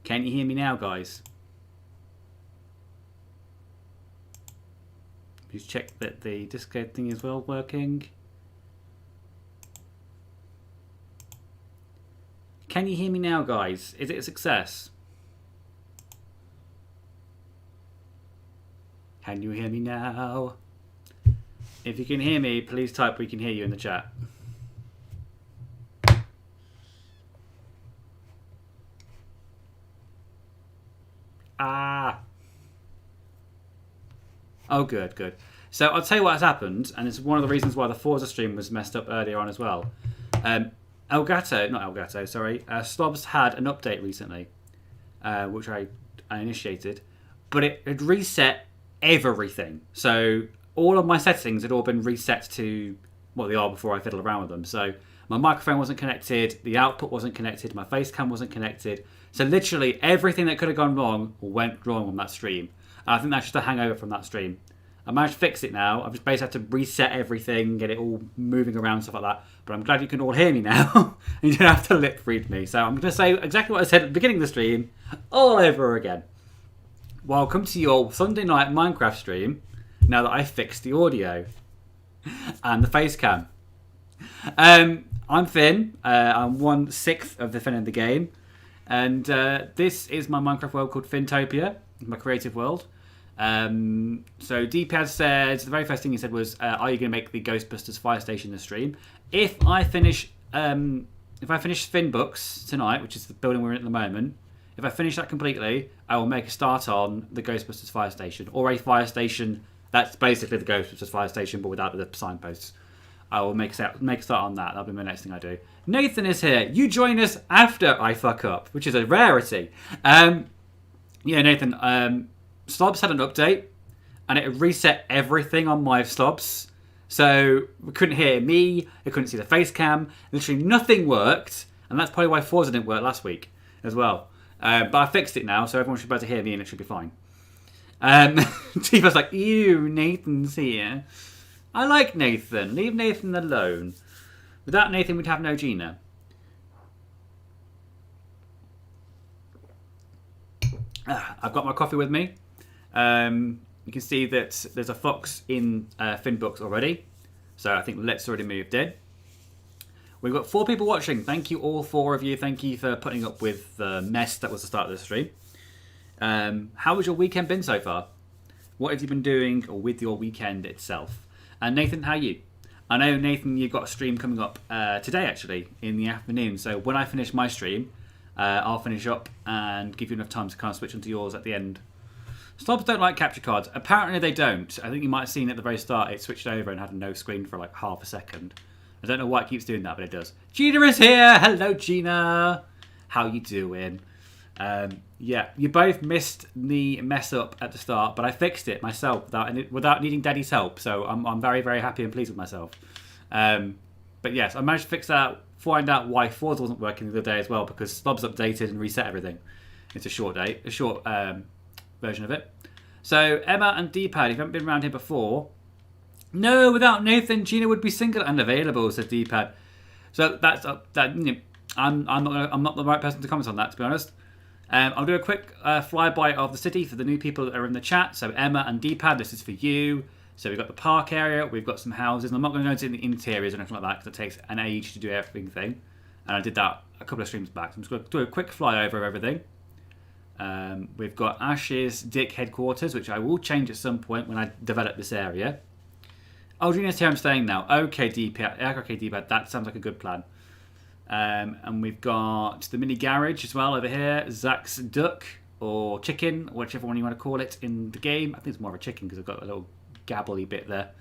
Can you hear me now, guys? Please check that the Discord thing is well working. Can you hear me now, guys? Is it a success? Can you hear me now? If you can hear me, please type "we can hear you" in the chat. Ah. Oh, good, good. So I'll tell you what has happened, and it's one of the reasons why the Forza stream was messed up earlier on as well. Slobs had an update recently, which I initiated, but it had reset everything. So all of my settings had all been reset to what they are before I fiddle around with them. So my microphone wasn't connected, the output wasn't connected, my face cam wasn't connected. So literally everything that could have gone wrong went wrong on that stream. And I think that's just a hangover from that stream. I managed to fix it now. I've just basically had to reset everything, get it all moving around, stuff like that. But I'm glad you can all hear me now. You don't have to lip read me. So I'm going to say exactly what I said at the beginning of the stream, all over again. Welcome to your Sunday night Minecraft stream, now that I fixed the audio and the face cam. I'm Finn. I'm 1/6 of Defending the Game. And this is my Minecraft world called Finntopia, my creative world. So D-Pad said, the very first thing he said was, are you going to make the Ghostbusters fire station the stream? If I finish Finn Books tonight, which is the building we're in at the moment, if I finish that completely, I will make a start on the Ghostbusters fire station, or a fire station that's basically the Ghostbusters fire station but without the signposts. I will make a start on that. That'll be my next thing I do. Nathan is here. You join us after I fuck up, which is a rarity. Nathan, Slobs had an update, and it reset everything on my Slobs. So we couldn't hear me, I couldn't see the face cam, literally nothing worked, and that's probably why Forza didn't work last week as well. But I fixed it now, so everyone should be able to hear me and it should be fine. Tifa's like, ew, Nathan's here. I like Nathan. Leave Nathan alone. Without Nathan, we'd have no Gina. I've got my coffee with me. You can see that there's a fox in Finn Books already. So I think Let's already moved in. We've got 4 people watching. Thank you, all 4 of you. Thank you for putting up with the mess that was the start of the stream. How has your weekend been so far? What have you been doing with your weekend itself? And Nathan, how are you? I know, Nathan, you've got a stream coming up today, actually, in the afternoon. So when I finish my stream, I'll finish up and give you enough time to kind of switch onto yours at the end. Slobs don't like capture cards. Apparently they don't. I think you might have seen at the very start it switched over and had no screen for like half a second. I don't know why it keeps doing that, but it does. Gina is here! Hello, Gina! How you doing? Yeah, you both missed the mess up at the start, but I fixed it myself without needing Daddy's help. So I'm very, very happy and pleased with myself. But yes, I managed to fix that. Find out why Forza wasn't working the other day as well, because Slobs updated and reset everything. It's a short version of it. So Emma and D-Pad, if you haven't been around here before, no, without Nathan, Gina would be single and available, said D-Pad. So that's I'm not the right person to comment on that, to be honest. I'll do a quick flyby of the city for the new people that are in the chat. So Emma and D-Pad, this is for you. So we've got the park area, we've got some houses, and I'm not going to go into the interiors or anything like that because it takes an age to do everything. And I did that a couple of streams back. So I'm just going to do a quick flyover of everything. We've got Ash's Dick headquarters, which I will change at some point when I develop this area. Oh, Gina's here, I'm staying now. Okay, D-Pad, that sounds like a good plan. And we've got the mini garage as well over here. Zach's duck or chicken, whichever one you want to call it in the game. I think it's more of a chicken because I've got a little gabbly bit there.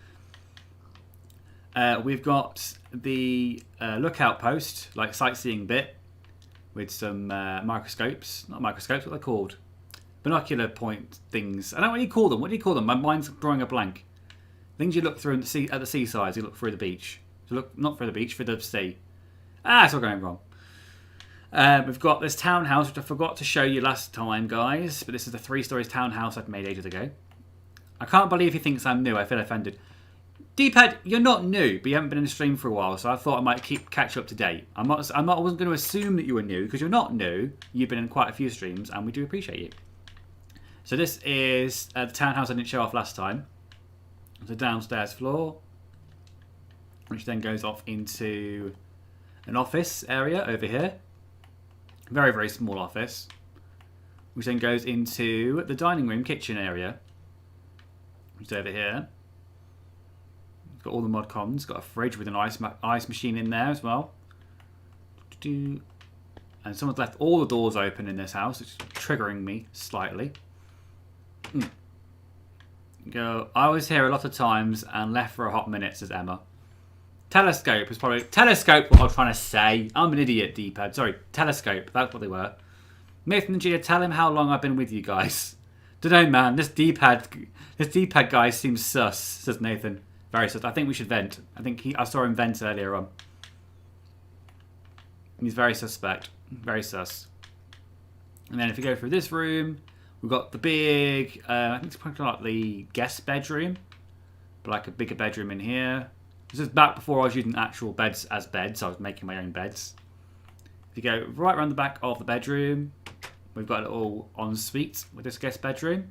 We've got the lookout post, like sightseeing bit, with some microscopes. Not microscopes, what are they called? Binocular point things. I don't know what you call them. What do you call them? My mind's drawing a blank. Things you look through at the seaside. You look through the beach. So look not through the beach, through the sea. It's all going wrong. We've got this townhouse, which I forgot to show you last time, guys. But this is the 3 stories townhouse I've made ages ago. I can't believe he thinks I'm new. I feel offended. D-pad, you're not new, but you haven't been in the stream for a while, so I thought I might catch you up to date. I wasn't going to assume that you were new, because you're not new. You've been in quite a few streams, and we do appreciate you. So this is the townhouse I didn't show off last time. It's a downstairs floor, which then goes off into an office area over here. Very, very small office. Which then goes into the dining room kitchen area, which is over here. It's got all the mod cons. Got a fridge with an ice machine in there as well. And someone's left all the doors open in this house, which is triggering me slightly. Go. I was here a lot of times and left for a hot minute, says Emma. Telescope is probably... Telescope, what I'm trying to say. I'm an idiot, D-pad. Sorry, telescope. That's what they were. Nathan and Gina, tell him how long I've been with you guys. Dunno, man. This D-pad guy seems sus, says Nathan. Very sus. I think we should vent. I saw him vent earlier on. He's very suspect. Very sus. And then if you go through this room, we've got the big... I think it's probably like the guest bedroom. But like a bigger bedroom in here. This is back before I was using actual beds as beds. I was making my own beds. If you go right around the back of the bedroom, we've got a little ensuite with this guest bedroom.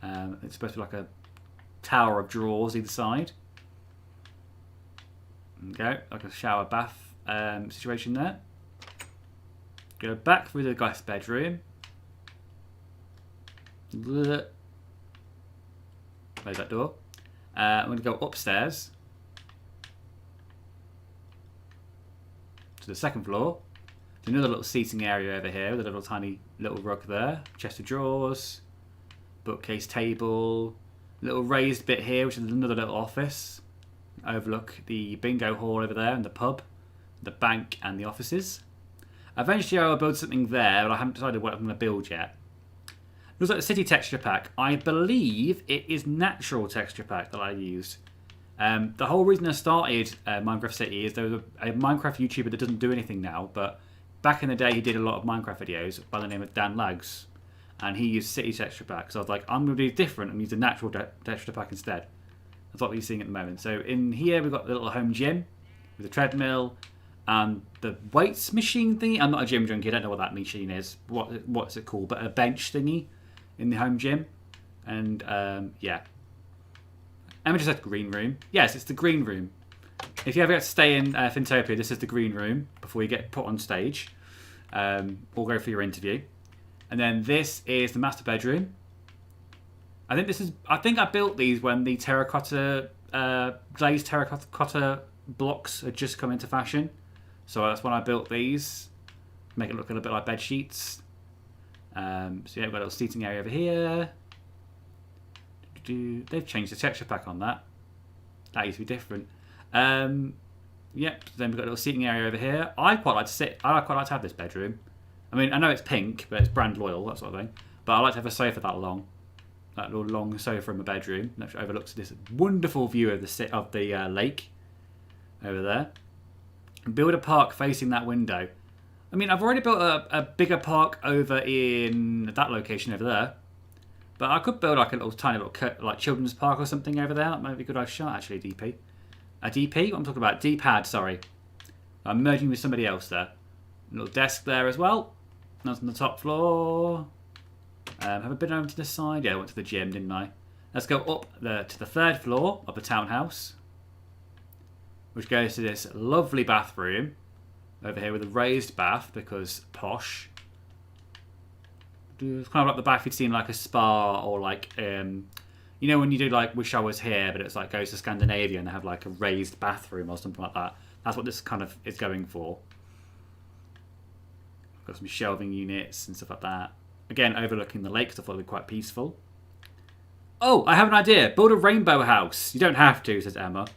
It's supposed to be like a tower of drawers either side. There you go, like a shower bath situation there. Go back through the guest bedroom. Close that door. I'm going to go upstairs to the second floor. There's another little seating area over here with a little tiny little rug there. Chest of drawers, bookcase table, little raised bit here, which is another little office. Overlook the bingo hall over there and the pub, the bank and the offices. Eventually I will build something there, but I haven't decided what I'm going to build yet. It looks like the city texture pack. I believe it is natural texture pack that I used. The whole reason I started Minecraft City is there was a Minecraft YouTuber that doesn't do anything now, but back in the day he did a lot of Minecraft videos by the name of Dan Lags, and he used city texture pack. So I was like, I'm going to do different and use a natural texture pack instead. That's what we're seeing at the moment. So in here we've got the little home gym with a treadmill and the weights machine thingy. I'm not a gym junkie, I don't know what that machine is. What's it called? But a bench thingy in the home gym. And yeah. Emma just said green room. Yes, it's the green room. If you ever get to stay in Finntopia, this is the green room before you get put on stage. Or go for your interview. And then this is the master bedroom. I think I built these when the terracotta glazed terracotta blocks had just come into fashion. So that's when I built these. Make it look a little bit like bed sheets. So yeah, we've got a little seating area over here. They've changed the texture pack on that. That used to be different. Yep. Then we've got a little seating area over here. I quite like to have this bedroom. I mean, I know it's pink, but it's brand loyal, that sort of thing. But I like to have a sofa that long. That little long sofa in my bedroom, which overlooks this wonderful view of the lake over there. And build a park facing that window. I mean, I've already built a bigger park over in that location over there. But I could build like a little tiny little like children's park or something over there. That might be a good shot actually, DP. A DP? What I'm talking about? D-pad, sorry. I'm merging with somebody else there. A little desk there as well. That's on the top floor. Have I been over to the side? Yeah, I went to the gym, didn't I? Let's go up to the third floor of the townhouse, which goes to this lovely bathroom over here with a raised bath because posh. It's kind of like the bath you'd see in like a spa or like, you know when you do like Wish I Was Here, but it's like goes to Scandinavia and they have like a raised bathroom or something like that. That's what this kind of is going for. Got some shelving units and stuff like that. Again, overlooking the lake, so I thought it would be quite peaceful. Oh, I have an idea. Build a rainbow house. You don't have to, says Emma.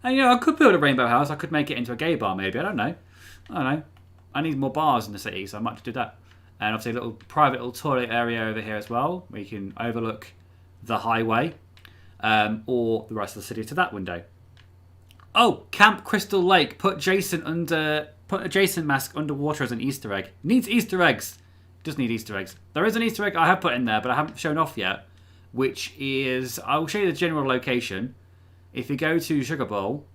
And, you know, I could build a rainbow house. I could make it into a gay bar, maybe. I don't know. I need more bars in the city, so I might do that. And obviously a little private little toilet area over here as well, where you can overlook the highway or the rest of the city to that window. Oh, Camp Crystal Lake. Put a Jason mask underwater as an Easter egg. Needs Easter eggs. Does need Easter eggs. There is an Easter egg I have put in there, but I haven't shown off yet, which is, I will show you the general location. if you go to Sugar Bowl,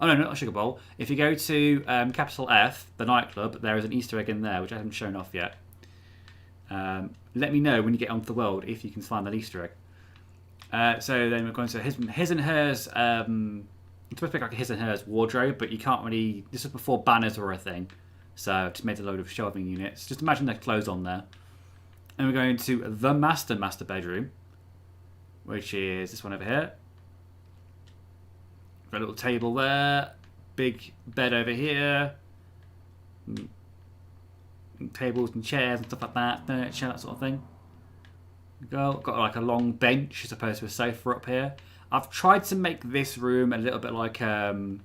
oh no, not Sugar Bowl. If you go to Capital F, the nightclub, there is an Easter egg in there which I haven't shown off yet. Let me know when you get onto the world if you can find that Easter egg. So then we're going to his and hers. It's supposed to be like a his and hers wardrobe, but you can't really. This was before banners were a thing, so I've just made a load of shelving units. Just imagine their clothes on there. And we're going to the master bedroom, which is this one over here. Got a little table there, big bed over here, tables and chairs and stuff like that, furniture, that sort of thing. Got like a long bench as opposed to a sofa up here. I've tried to make this room a little bit like an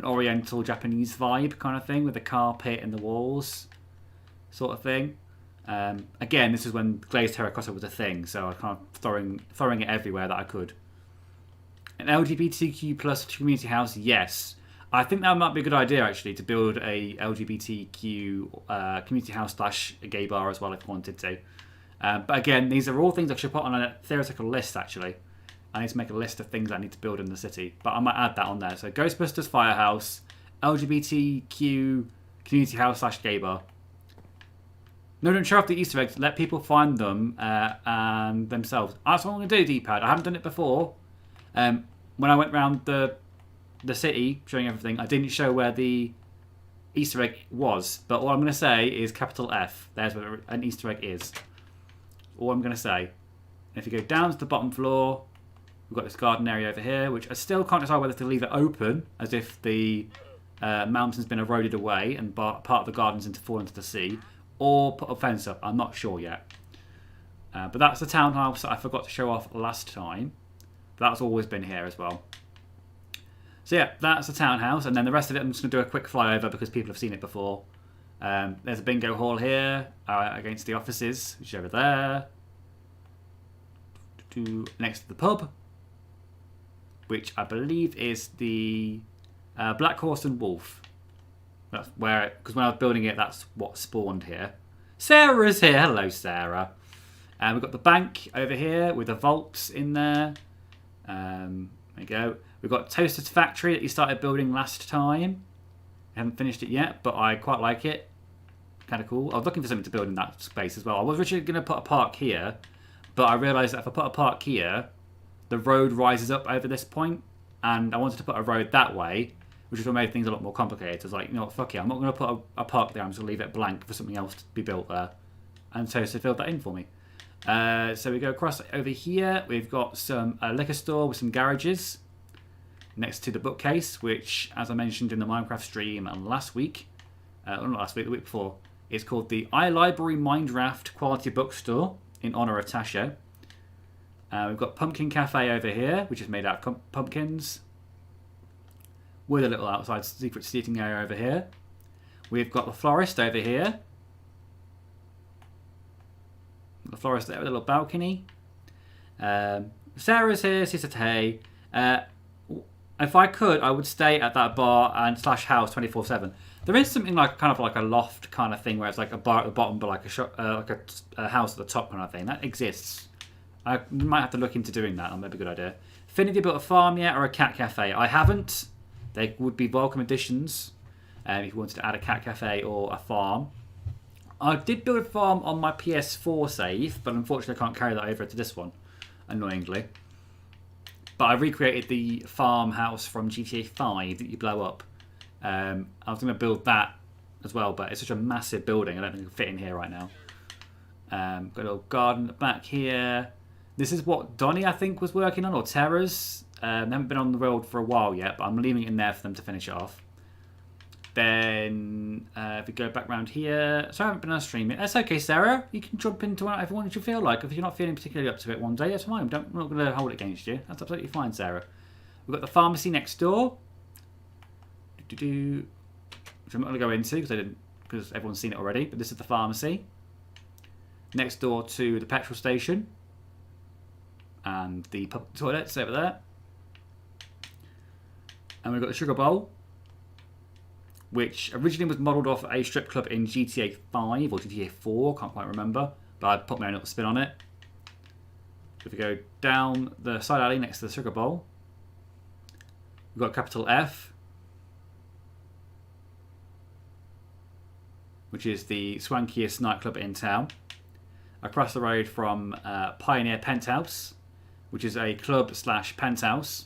Oriental Japanese vibe kind of thing with the carpet and the walls sort of thing. Again, this is when glazed terracotta was a thing, so I was kind of throwing it everywhere that I could. An LGBTQ plus community house, yes. I think that might be a good idea actually to build a LGBTQ community house / gay bar as well if I wanted to. But again, these are all things I should put on a theoretical list actually. I need to make a list of things I need to build in the city, but I might add that on there. So Ghostbusters Firehouse, LGBTQ community house / gay bar. No, don't show off the Easter eggs. Let people find them and themselves. That's what I'm going to do, D-pad. I haven't done it before. When I went around the city showing everything, I didn't show where the Easter egg was. But all I'm going to say is capital F. There's where an Easter egg is. All I'm going to say. And if you go down to the bottom floor, we've got this garden area over here, which I still can't decide whether to leave it open, as if the mountain's been eroded away and part of the garden's fallen into the sea, or put a fence up. I'm not sure yet. But that's the townhouse that I forgot to show off last time. That's always been here as well. So yeah, that's the townhouse, and then the rest of it I'm just going to do a quick flyover because people have seen it before. There's a bingo hall here against the offices, which is over there. Next to the pub, which I believe is the Black Horse and Wolf. That's where, because when I was building it, that's what spawned here. Sarah's here. Hello, Sarah. And we've got the bank over here with the vaults in there. There you go. We've got Toaster's Factory that you started building last time. I haven't finished it yet, but I quite like it. Kind of cool. I was looking for something to build in that space as well. I was originally going to put a park here, but I realised that if I put a park here, the road rises up over this point, and I wanted to put a road that way, which is what made things a lot more complicated. I was like, you know what, fuck it, I'm not going to put a park there, I'm just going to leave it blank for something else to be built there. And Toaster filled that in for me. So we go across over here, we've got some liquor store with some garages next to the bookcase, which, as I mentioned in the Minecraft stream last week, not last week, the week before, is called the iLibrary Mindraft Quality Bookstore in honour of Tasha. We've got Pumpkin Cafe over here, which is made out of pumpkins, with a little outside secret seating area over here. We've got the florist over here. The florist there with a little balcony. Sarah's here, she said hey. If I could, I would stay at that bar and / house 24/7. There is something like kind of like a loft kind of thing where it's like a bar at the bottom, but like a house at the top kind of thing. That exists. I might have to look into doing that. That might be a good idea. Finn, have you built a farm yet or a cat cafe? I haven't. They would be welcome additions if you wanted to add a cat cafe or a farm. I did build a farm on my PS4 save, but unfortunately I can't carry that over to this one, annoyingly. But I recreated the farmhouse from GTA 5 that you blow up. I was going to build that as well, but it's such a massive building, I don't think it can fit in here right now. Got a little garden at the back here. This is what Donnie, I think, was working on, or Terra's. They haven't been on the road for a while yet, but I'm leaving it in there for them to finish it off. Then, if we go back around here... So I haven't been on stream yet. That's okay, Sarah. You can jump into whatever one you feel like. If you're not feeling particularly up to it one day, that's fine. I'm not going to hold it against you. That's absolutely fine, Sarah. We've got the pharmacy next door. Which I'm not going to go into because everyone's seen it already. But this is the pharmacy. Next door to the petrol station. And the public toilets over there. And we've got the sugar bowl, which originally was modelled off a strip club in GTA 5 or GTA 4, can't quite remember, but I put my own little spin on it. If we go down the side alley next to the sugar bowl, We've got capital F, which is the swankiest nightclub in town. Across the road from Pioneer Penthouse, which is a club / penthouse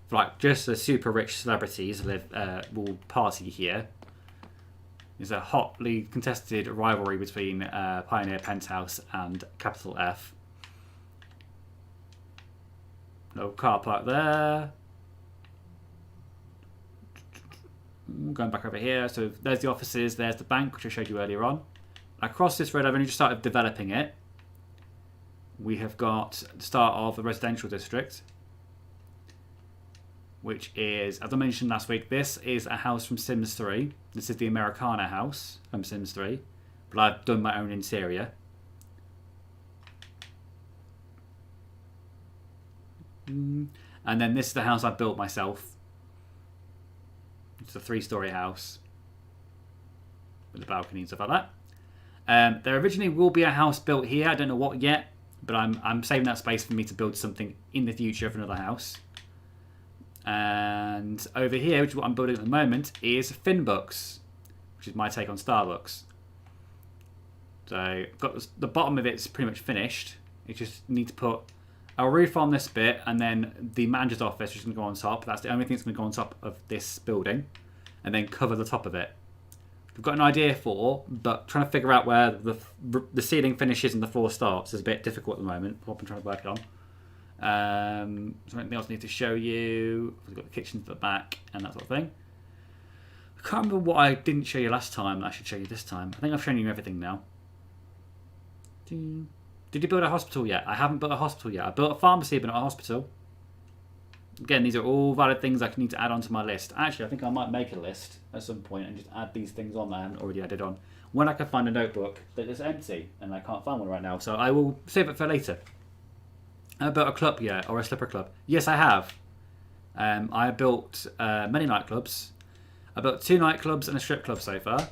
for like just the super rich celebrities will party here. There's a hotly contested rivalry between Pioneer Penthouse and capital F. Little car park there. Going back over here, so there's the offices, there's the bank, which I showed you earlier on. Across this road, I've only just started developing it. We have got the start of the residential district, which is, as I mentioned last week, this is a house from Sims 3. This is the Americana house from Sims 3, but I've done my own interior. And then this is the house I built myself. It's a 3-story house with a balcony and stuff like that. There originally will be a house built here. I don't know what yet, but I'm saving that space for me to build something in the future for another house. And over here, which is what I'm building at the moment, is Finbooks, which is my take on Starbucks. So I've got the bottom of it's pretty much finished. You just need to put a roof on this bit, and then the manager's office, which is going to go on top. That's the only thing that's going to go on top of this building, and then cover the top of it. We've got an idea for, but trying to figure out where the ceiling finishes and the floor starts is a bit difficult at the moment. What I'm trying to work it on. Something else I need to show you. We've got the kitchen to the back and that sort of thing. I can't remember what I didn't show you last time that I should show you this time. I think I've shown you everything now. Did you build a hospital yet? I haven't built a hospital yet. I built a pharmacy, but not a hospital. Again, these are all valid things I need to add onto my list. Actually, I think I might make a list at some point and just add these things on that I haven't already added on. When I can find a notebook that is empty, and I can't find one right now, so I will save it for later. I built a club yet, or a slipper club? Yes, I have. I built many nightclubs. I built 2 nightclubs and a strip club so far.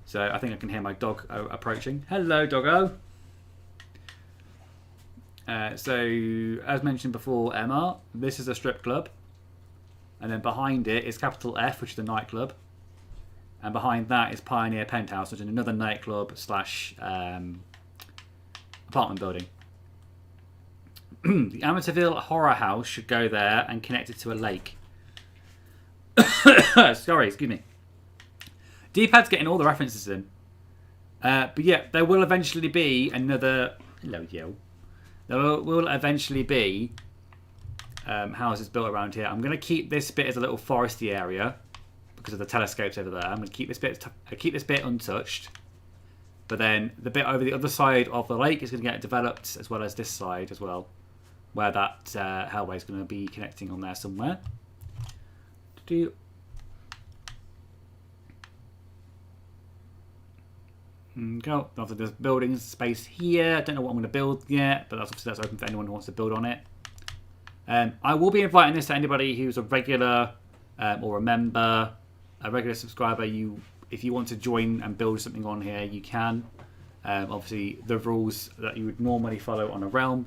So I think I can hear my dog approaching. Hello, doggo. So, as mentioned before, Emma, this is a strip club. And then behind it is capital F, which is the nightclub. And behind that is Pioneer Penthouse, which is another nightclub / apartment building. The Amityville Horror House should go there and connect it to a lake. Sorry, excuse me. D-pad's getting all the references in. But yeah, there will eventually be another... Hello, yo. There will eventually be houses built around here. I'm going to keep this bit as a little foresty area because of the telescopes over there. I'm going to keep this bit untouched. But then the bit over the other side of the lake is going to get developed, as well as this side as well, where that hellway is going to be connecting on there somewhere. Go. Obviously, there's building space here. I don't know what I'm going to build yet, but that's open for anyone who wants to build on it. I will be inviting this to anybody who's a regular or a member, a regular subscriber. If you want to join and build something on here, you can. Obviously, the rules that you would normally follow on a realm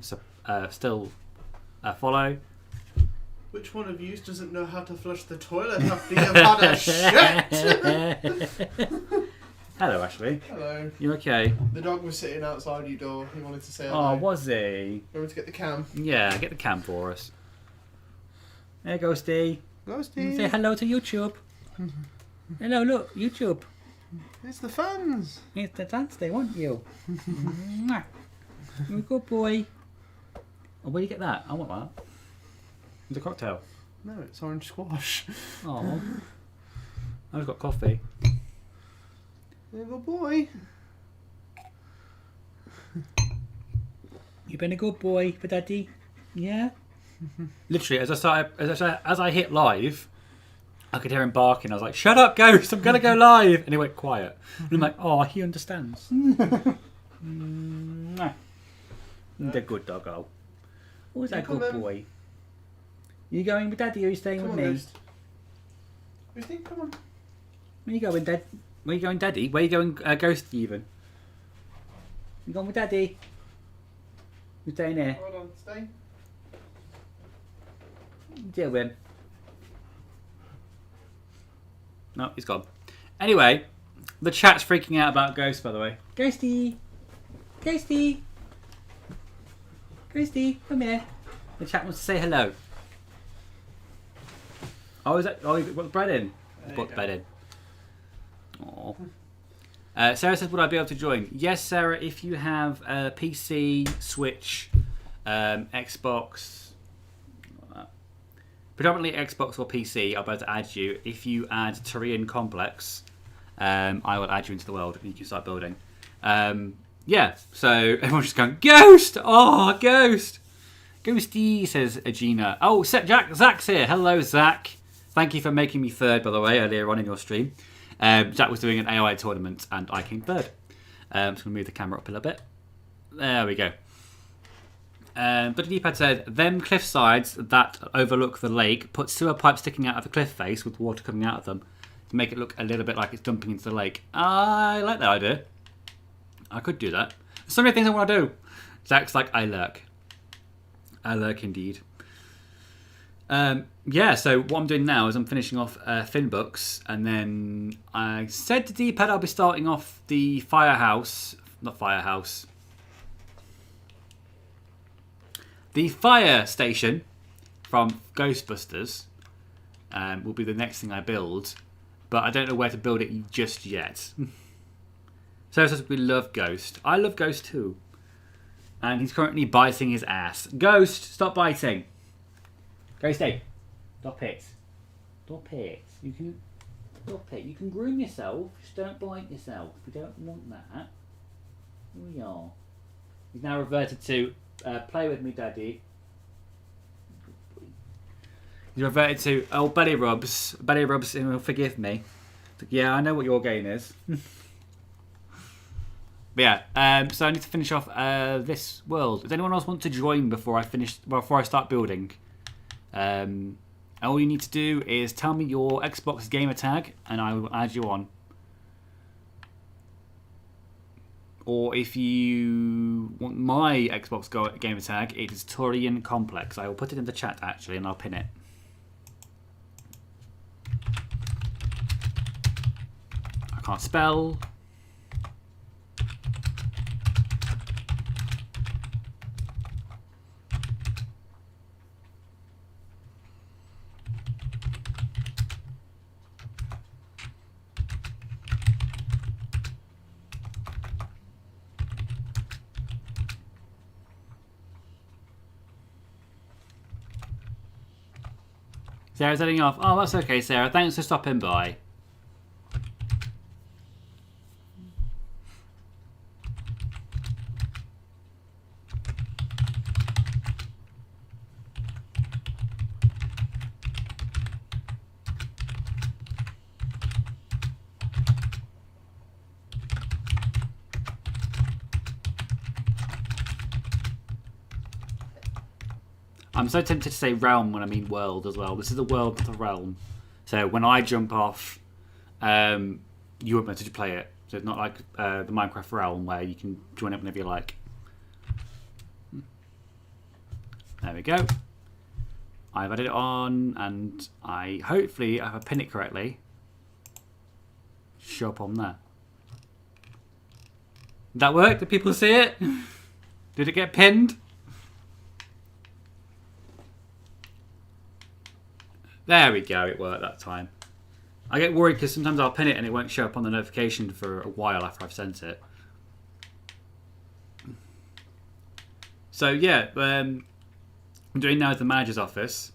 still follow. Which one of you doesn't know how to flush the toilet after you've had a shit? Hello, Ashley. Hello. You okay? The dog was sitting outside your door. He wanted to say hello. Oh, was he? You want to get the cam? Yeah, get the cam for us. There you go, Steve. Go, Steve. Say hello to YouTube. Hello, look, YouTube. It's the fans. It's the dance they want you. You're a good boy. Oh, where do you get that? I want that. It's a cocktail. No, it's orange squash. Oh. I've got coffee. You're a good boy. You've been a good boy for Daddy. Yeah. Literally, as I hit live, I could hear him barking. I was like, "Shut up, Ghost! I'm gonna go live." And he went quiet. And I'm like, "Oh, he understands." The good doggo. Who's that good boy? You going with Daddy or are you staying with me? Ghost. What do you think? Come on. Where you going, Dad? Where you going, Daddy? Where you going, Ghost even? You going with Daddy? You staying here? Hold on, stay. Deal with him. No, he's gone. Anyway, the chat's freaking out about Ghost, by the way. Ghosty! Ghosty! Ghosty, come here. The chat wants to say hello. Oh, is that? Oh, you put the bread in. Put the bread in. Aww. Sarah says, would I be able to join? Yes, Sarah, if you have a PC, Switch, Xbox, predominantly Xbox or PC, I'll be able to add you. If you add Tyrian Complex, I will add you into the world and you can start building. Yeah, so everyone's just going, Ghost! Oh, Ghost! Ghosty, says Agina. Oh, Zach's here. Hello, Zach. Thank you for making me third, by the way, earlier on in your stream. Zach was doing an AI tournament and I came third. I'm just going to move the camera up a little bit. There we go. But the D-pad said, them cliff sides that overlook the lake put sewer pipes sticking out of the cliff face with water coming out of them to make it look a little bit like it's dumping into the lake. I like that idea. I could do that. There's so many things I want to do. Zach's like, I lurk. I lurk indeed. Yeah, so what I'm doing now is I'm finishing off Finbooks, and then I said to D-pad I'll be starting off the the fire station from Ghostbusters will be the next thing I build, but I don't know where to build it just yet. Sarah says we love Ghost. I love Ghost too. And he's currently biting his ass. Ghost, stop biting. Ghosty, stop it. Stop it. You can stop it. You can groom yourself. Just don't bite yourself. We don't want that. Here we are. He's now reverted to play with me, Daddy. He's reverted to belly rubs. Belly rubs, and he'll forgive me. Yeah, I know what your game is. But yeah, so I need to finish off this world. Does anyone else want to join before I start building? All you need to do is tell me your Xbox gamer tag, and I will add you on. Or if you want my Xbox gamer tag, it is Tyrian Complex. I will put it in the chat actually, and I'll pin it. I can't spell. Sarah's heading off. Oh, that's okay, Sarah. Thanks for stopping by. I'm so tempted to say realm when I mean world as well. This is a world, not a realm. So when I jump off, you won't be able to play it. So it's not like the Minecraft realm where you can join it whenever you like. There we go. I've added it on, and I hopefully, if I pin it correctly, show up on there. Did that work? Did people see it? Did it get pinned? There we go, it worked that time. I get worried because sometimes I'll pin it and it won't show up on the notification for a while after I've sent it. So yeah, I'm doing now the manager's office.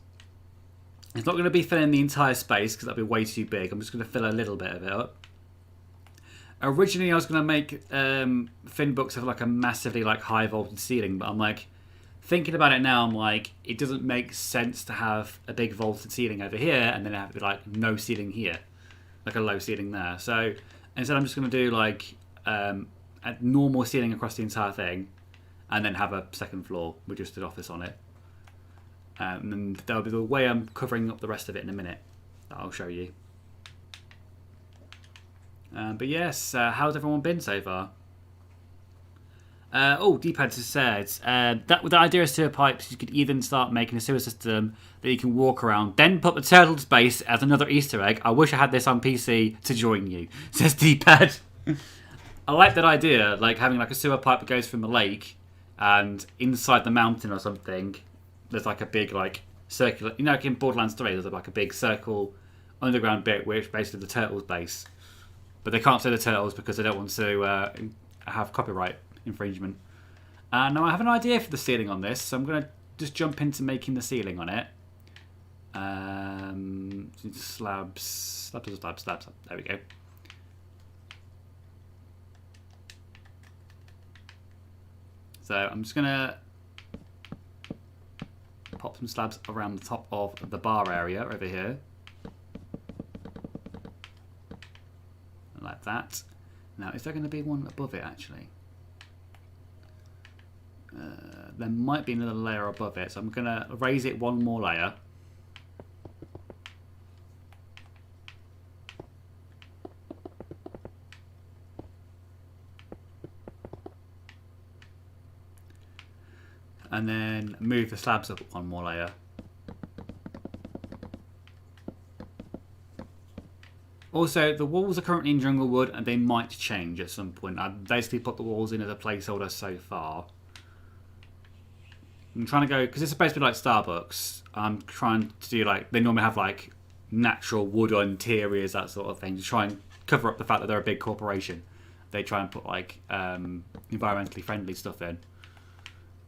It's not going to be filling the entire space because that'll be way too big. I'm just going to fill a little bit of it up. Originally I was going to make Finbooks have like a massively like high voltage ceiling, but I'm like, thinking about it now, I'm like, it doesn't make sense to have a big vaulted ceiling over here and then have to be like no ceiling here, like a low ceiling there. So instead, I'm just going to do like a normal ceiling across the entire thing, and then have a second floor with just an office on it. And that'll be the way I'm covering up the rest of it in a minute. I'll show you. But yes, how's everyone been so far? D-pad just said that with the idea of sewer pipes, you could even start making a sewer system that you can walk around. Then put the turtle's base as another Easter egg. I wish I had this on PC to join you. Says D-pad. I like that idea, like having like a sewer pipe that goes from the lake, and inside the mountain or something, there's like a big like circular. You know, like in Borderlands 3, there's like a big circle underground bit which basically the turtle's base. But they can't say the turtles because they don't want to have copyright infringement. Now I have an idea for the ceiling on this, so I'm going to just jump into making the ceiling on it. Slabs. There we go. So I'm just going to pop some slabs around the top of the bar area over here. Like that. Now, is there going to be one above it, actually? There might be another layer above it, so I'm going to raise it one more layer. And then move the slabs up one more layer. Also, the walls are currently in jungle wood and they might change at some point. I've basically put the walls in as a placeholder so far. I'm trying to go, because it's supposed to be like Starbucks, I'm trying to do like, they normally have like natural wood interiors, that sort of thing, to try and cover up the fact that they're a big corporation. They try and put like environmentally friendly stuff in.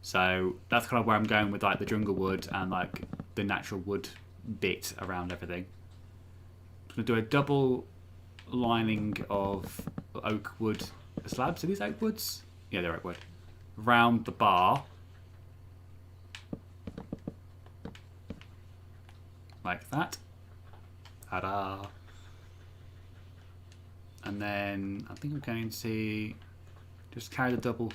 So that's kind of where I'm going with like the jungle wood and like the natural wood bit around everything. I'm going to do a double lining of oak wood slabs. Are these oak woods? Yeah, they're oak wood. Round the bar. Like that. Ta-da. And then I think I'm going to just carry the double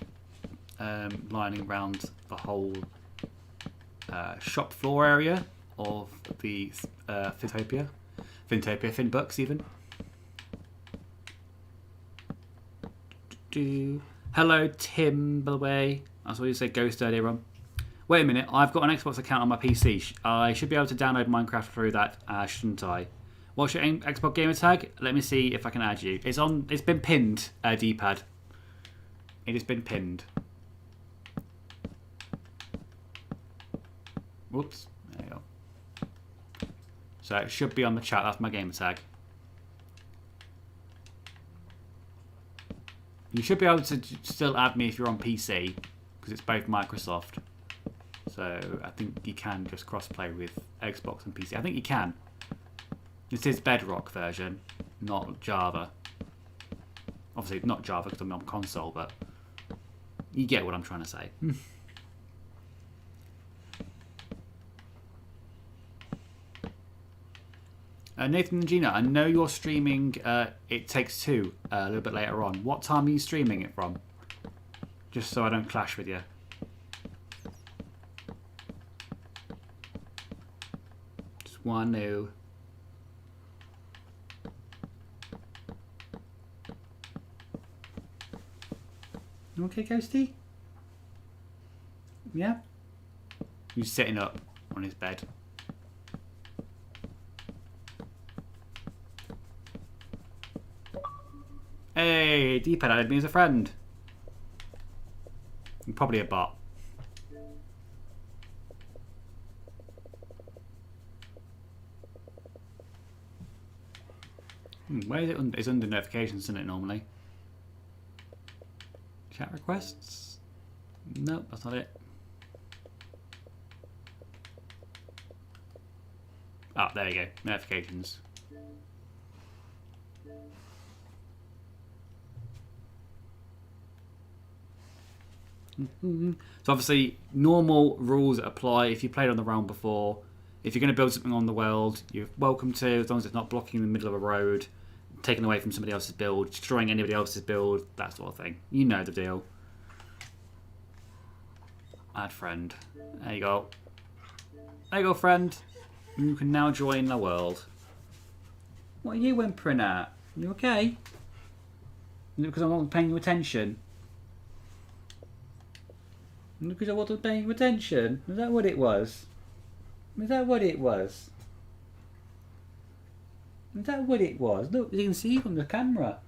lining around the whole shop floor area of the Finntopia. Finbooks even. Hello Tim, by the way. I saw you say Ghost earlier on. Wait a minute, I've got an Xbox account on my PC. I should be able to download Minecraft through that, shouldn't I? What's your Xbox gamer tag? Let me see if I can add you. It's been pinned, D-pad. It has been pinned. Whoops. There you go. So it should be on the chat. That's my gamer tag. You should be able to still add me if you're on PC, because it's both Microsoft. So I think you can just cross-play with Xbox and PC. I think you can. This is Bedrock version, not Java. Obviously not Java because I'm on console, but you get what I'm trying to say. Nathan and Gina, I know you're streaming It Takes Two a little bit later on. What time are you streaming it from? Just so I don't clash with you. Just one new. You okay, Ghosty? Yeah? He's sitting up on his bed. Hey, D-pad added me as a friend. I'm probably a bot. Where is it? It's under notifications, isn't it, normally? Chat requests? Nope, that's not it. Ah, there you go. Notifications. So obviously, normal rules apply if you played on the realm before. If you're going to build something on the world, you're welcome to, as long as it's not blocking the middle of a road, taking away from somebody else's build, destroying anybody else's build, that sort of thing. You know the deal. Add friend. There you go. There you go, friend. You can now join the world. What are you whimpering at? You okay? Because I'm not paying you attention. Because I wasn't paying attention. Is that what it was? Is that what it was? Is that what it was? Look, you can see from the camera.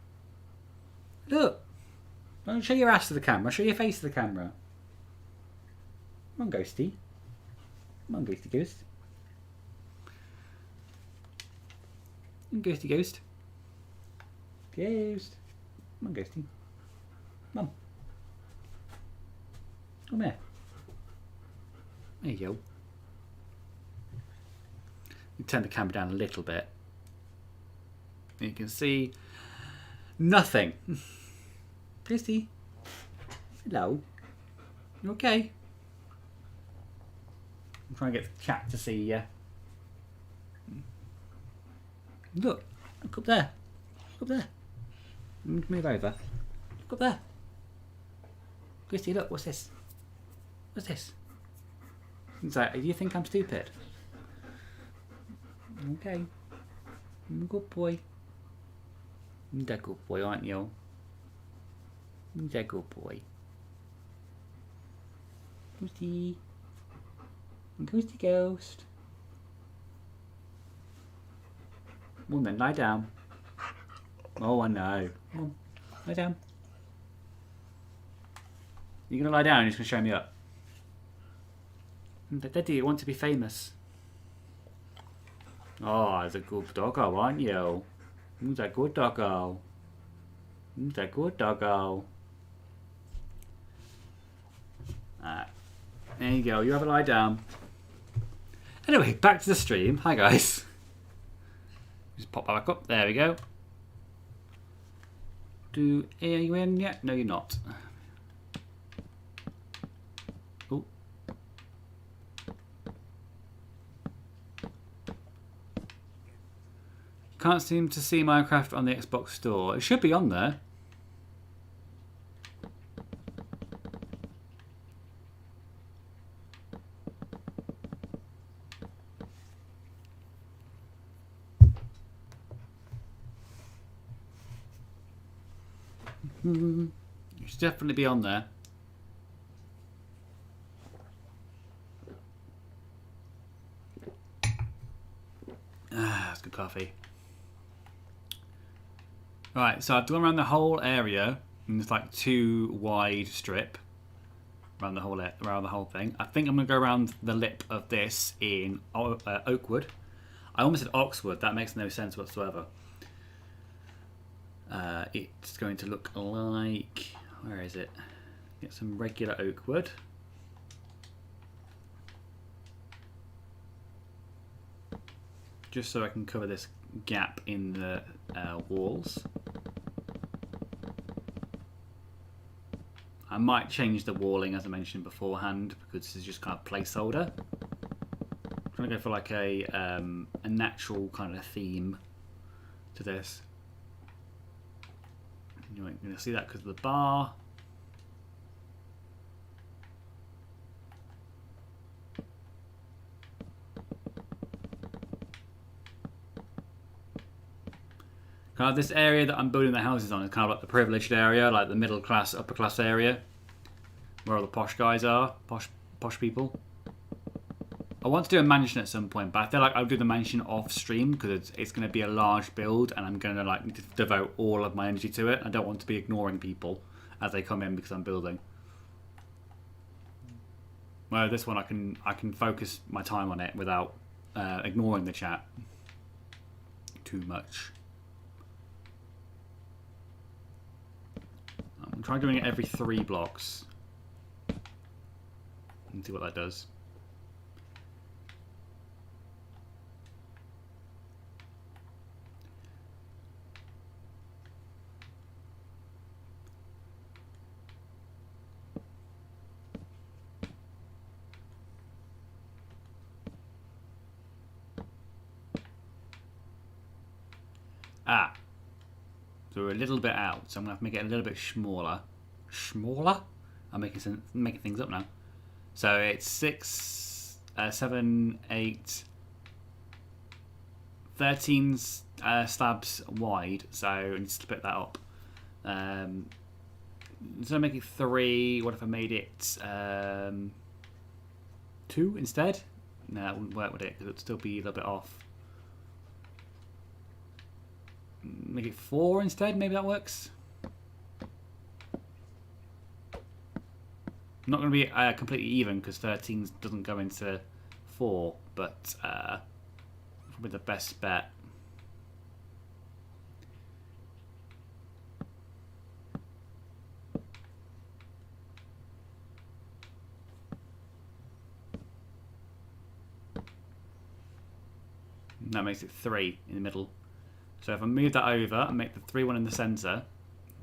Look. Don't show your ass to the camera. Show your face to the camera. Come on, Ghosty. Come on, Ghosty Ghost. Ghosty Ghost. Ghost. Come on, Ghosty. Come on. Come here. There you go. You turn the camera down a little bit. You can see nothing. Ghosty. Hello. You okay? I'm trying to get the chat to see you. Look up there. Look up there. Move over. Look up there. Christy, look, what's this? What's this? It's like, do you think I'm stupid? Okay. I'm a good boy. You're a good boy, aren't you? You're a good boy. Ghosty. Ghosty Ghost. Well then, lie down. Oh, I know. Come on, lie down. You're going to lie down and you're just going to show me up. Daddy, you want to be famous. Oh, it's a good doggo, aren't you? Who's a good doggo? Who's a good doggo? There you go, you have a lie down. Anyway, back to the stream. Hi guys. Just pop that back up. There we go. Are you in yet? No, you're not. Oh. Can't seem to see Minecraft on the Xbox store. It should be on there. It should definitely be on there. That's good coffee. Right, so I've gone around the whole area, and it's like 2 wide strip around the whole thing. I think I'm gonna go around the lip of this in Oakwood. I almost said Oxwood. That makes no sense whatsoever. It's going to look like, where is it? Get some regular oak wood. Just so I can cover this gap in the walls. I might change the walling as I mentioned beforehand because this is just kind of placeholder. I'm trying to go for like a natural kind of theme to this. You're going to see that because of the bar. Kind of this area that I'm building the houses on is kind of like the privileged area, like the middle class, upper class area, where all the posh guys are, posh people. I want to do a mansion at some point, but I feel like I'll do the mansion off stream because it's going to be a large build and I'm going to like devote all of my energy to it. I don't want to be ignoring people as they come in because I'm building. Well, this one I can focus my time on it without ignoring the chat too much. I'm trying doing it every 3 blocks and see what that does. So we're a little bit out, so I'm going to have to make it a little bit smaller. Smaller? I'm making things up now. So it's 6, 7, 8, 13 slabs wide, so I need to split that up. instead of making 3, what if I made it 2 instead? No, that wouldn't work with it because it would still be a little bit off. Make it 4 instead, maybe that works. Not going to be completely even because 13 doesn't go into 4, but probably the best bet. That makes it 3 in the middle. So if I move that over and make the 3 one in the centre,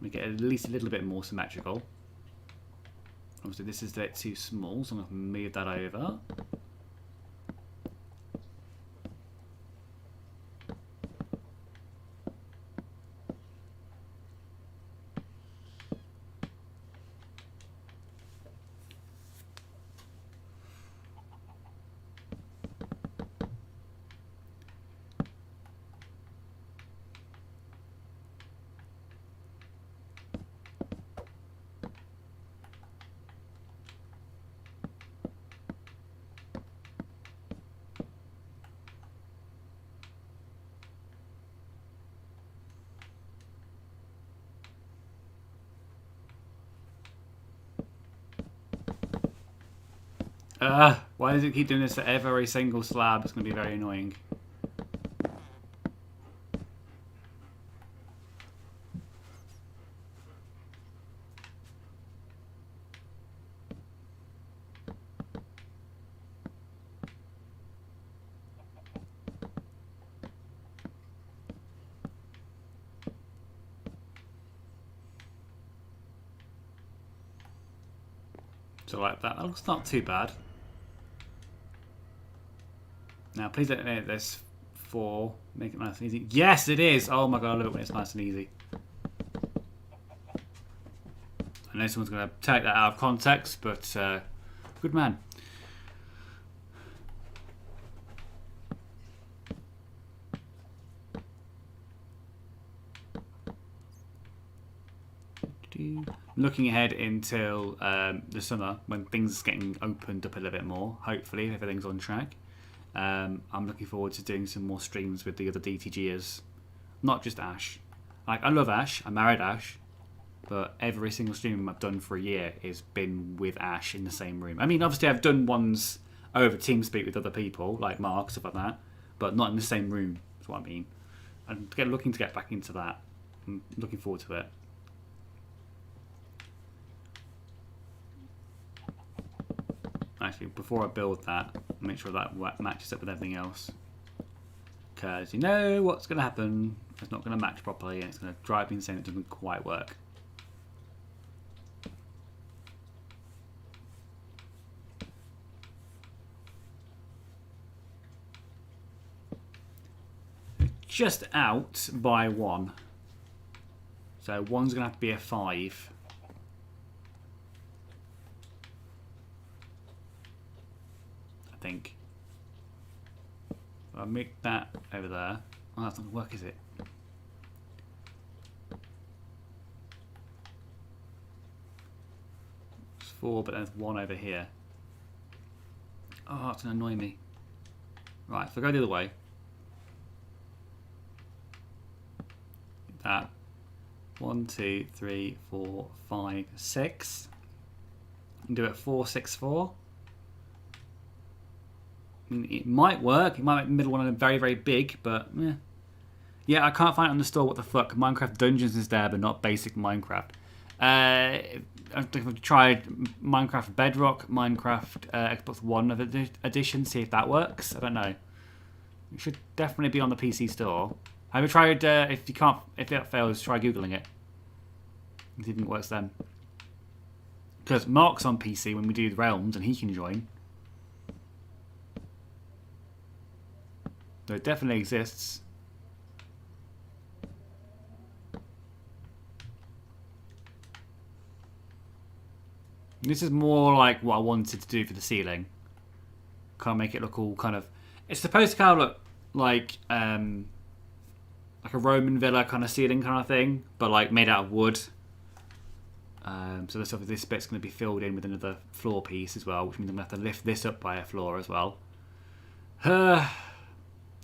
we get at least a little bit more symmetrical. Obviously this is a bit too small, so I'm going to move that over. Why does it keep doing this for every single slab? It's going to be very annoying. So like that. That looks not too bad. Now, please don't edit this 4. Make it nice and easy. Yes, it is! Oh my god, I love it when it's nice and easy. I know someone's going to take that out of context, but good man. Looking ahead until the summer, when things are getting opened up a little bit more, hopefully, if everything's on track. I'm looking forward to doing some more streams with the other DTGers. Not just Ash. Like, I love Ash, I married Ash, but every single stream I've done for a year has been with Ash in the same room. I mean, obviously I've done ones over TeamSpeak with other people, like Mark, stuff like that, but not in the same room, is what I mean. I'm looking to get back into that. I'm looking forward to it. Actually, before I build that, make sure that matches up with everything else. Because you know what's going to happen. It's not going to match properly and it's going to drive me insane. It doesn't quite work. Just out by 1. So 1's going to have to be a 5. I think. I'll make that over there. Oh, that's not going to work, is it? It's 4, but there's 1 over here. Oh, it's going to annoy me. Right, if I go the other way. That. 1, 2, 3, 4, 5, 6. And do it 4, 6, 4. It might work. It might make the middle one very, very big, but yeah, I can't find it on the store. What the fuck? Minecraft Dungeons is there, but not basic Minecraft. I've tried Minecraft Bedrock, Minecraft Xbox One edition. See if that works. I don't know. It should definitely be on the PC store. Have you tried? If that fails, try googling it. See if it works then. Because Mark's on PC when we do the Realms, and he can join. So it definitely exists. This is more like what I wanted to do for the ceiling. Can't make it look all kind of... It's supposed to kind of look like a Roman villa kind of ceiling kind of thing, but like made out of wood. So this bit's going to be filled in with another floor piece as well, which means I'm going to have to lift this up by a floor as well. It's going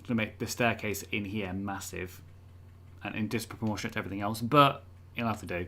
to make the staircase in here massive and disproportionate to everything else, but it'll have to do.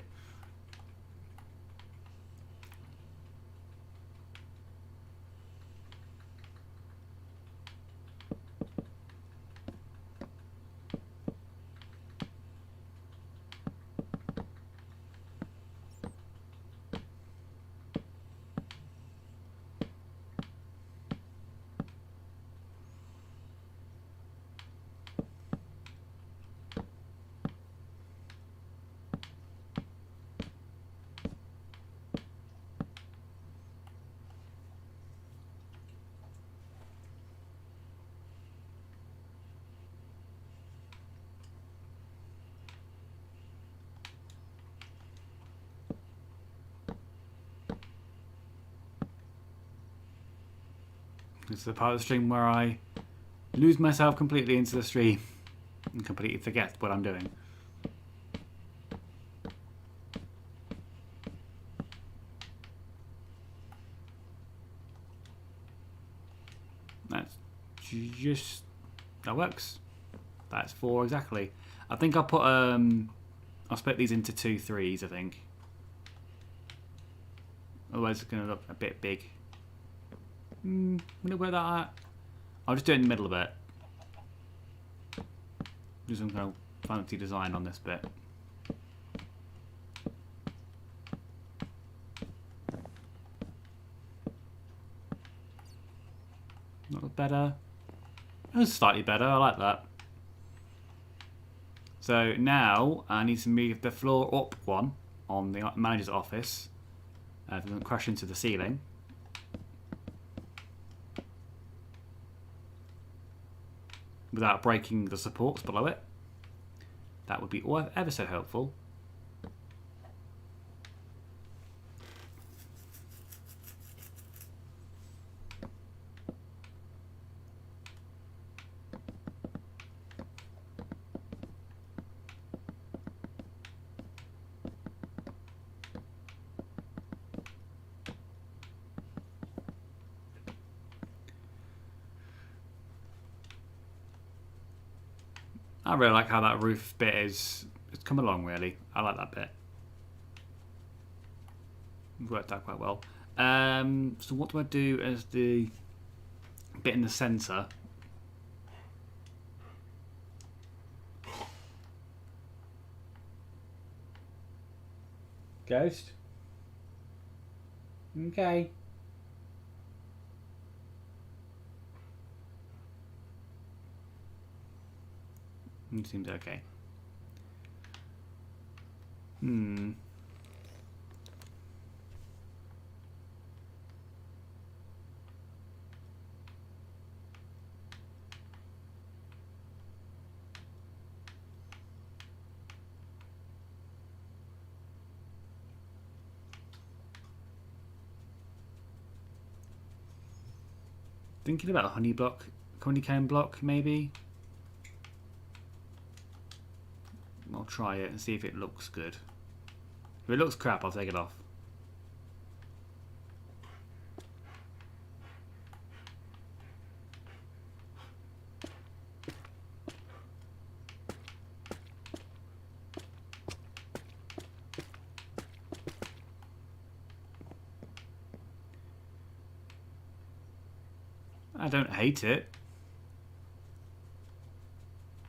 This is the part of the stream where I lose myself completely into the stream and completely forget what I'm doing. That's just... that works. That's 4 exactly. I think I'll put... I'll split these into 2 3s, I think. Otherwise it's going to look a bit big. Wonder where that at? I'll just do it in the middle of it. Do some kind of fancy design on this bit. Not better. That's slightly better. I like that. So now I need to move the floor up one on the manager's office. It doesn't crash into the ceiling. Without breaking the supports below it. That would be ever so helpful. I really like how that roof bit is. It's come along really. I like that bit. It worked out quite well. So what do I do as the bit in the centre? Ghost? Okay. It seems okay. Thinking about a honeycomb block maybe. I'll try it and see if it looks good. If it looks crap, I'll take it off. I don't hate it.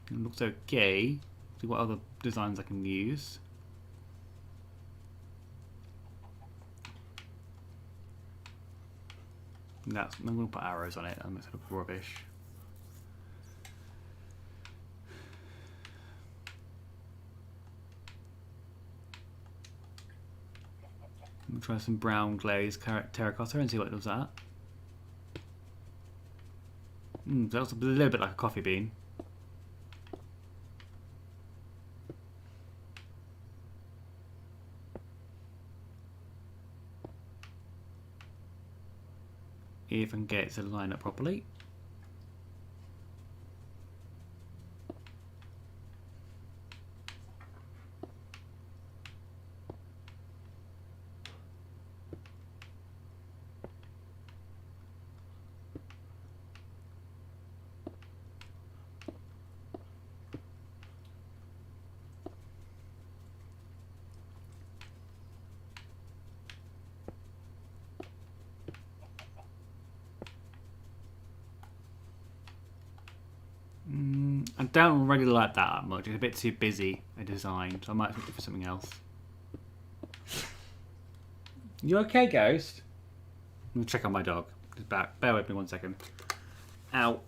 It looks okay. See what other designs I can use. I'm going to put arrows on it. That makes it look rubbish. I'm going to try some brown glazed terracotta and see what it does that. That looks a little bit like a coffee bean. If I can get it to line up properly. I don't really like that much. It's a bit too busy a design, so I might look for something else. You okay, Ghost? Let me check on my dog. He's back. Bear with me 1 second. Ow.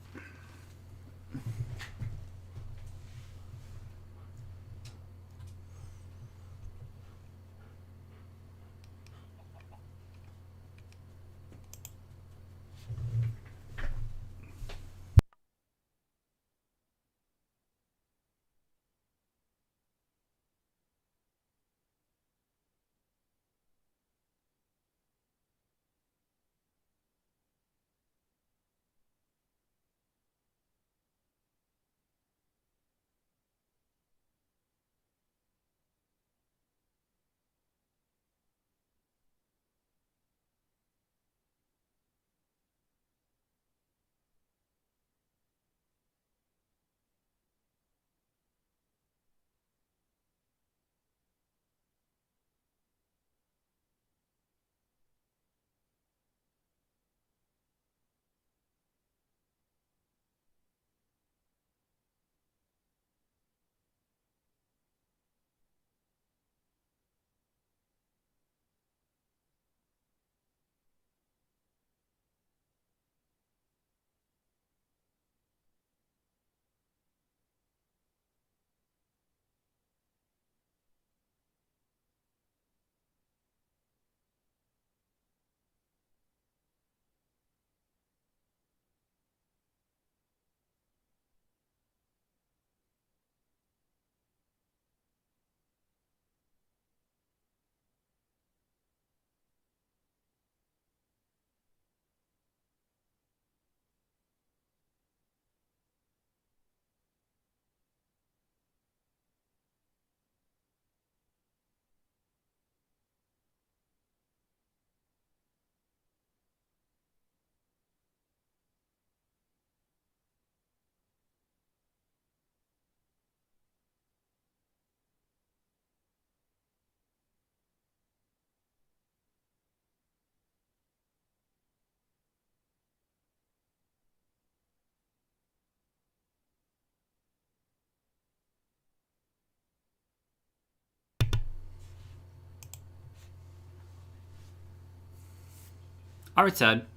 I return.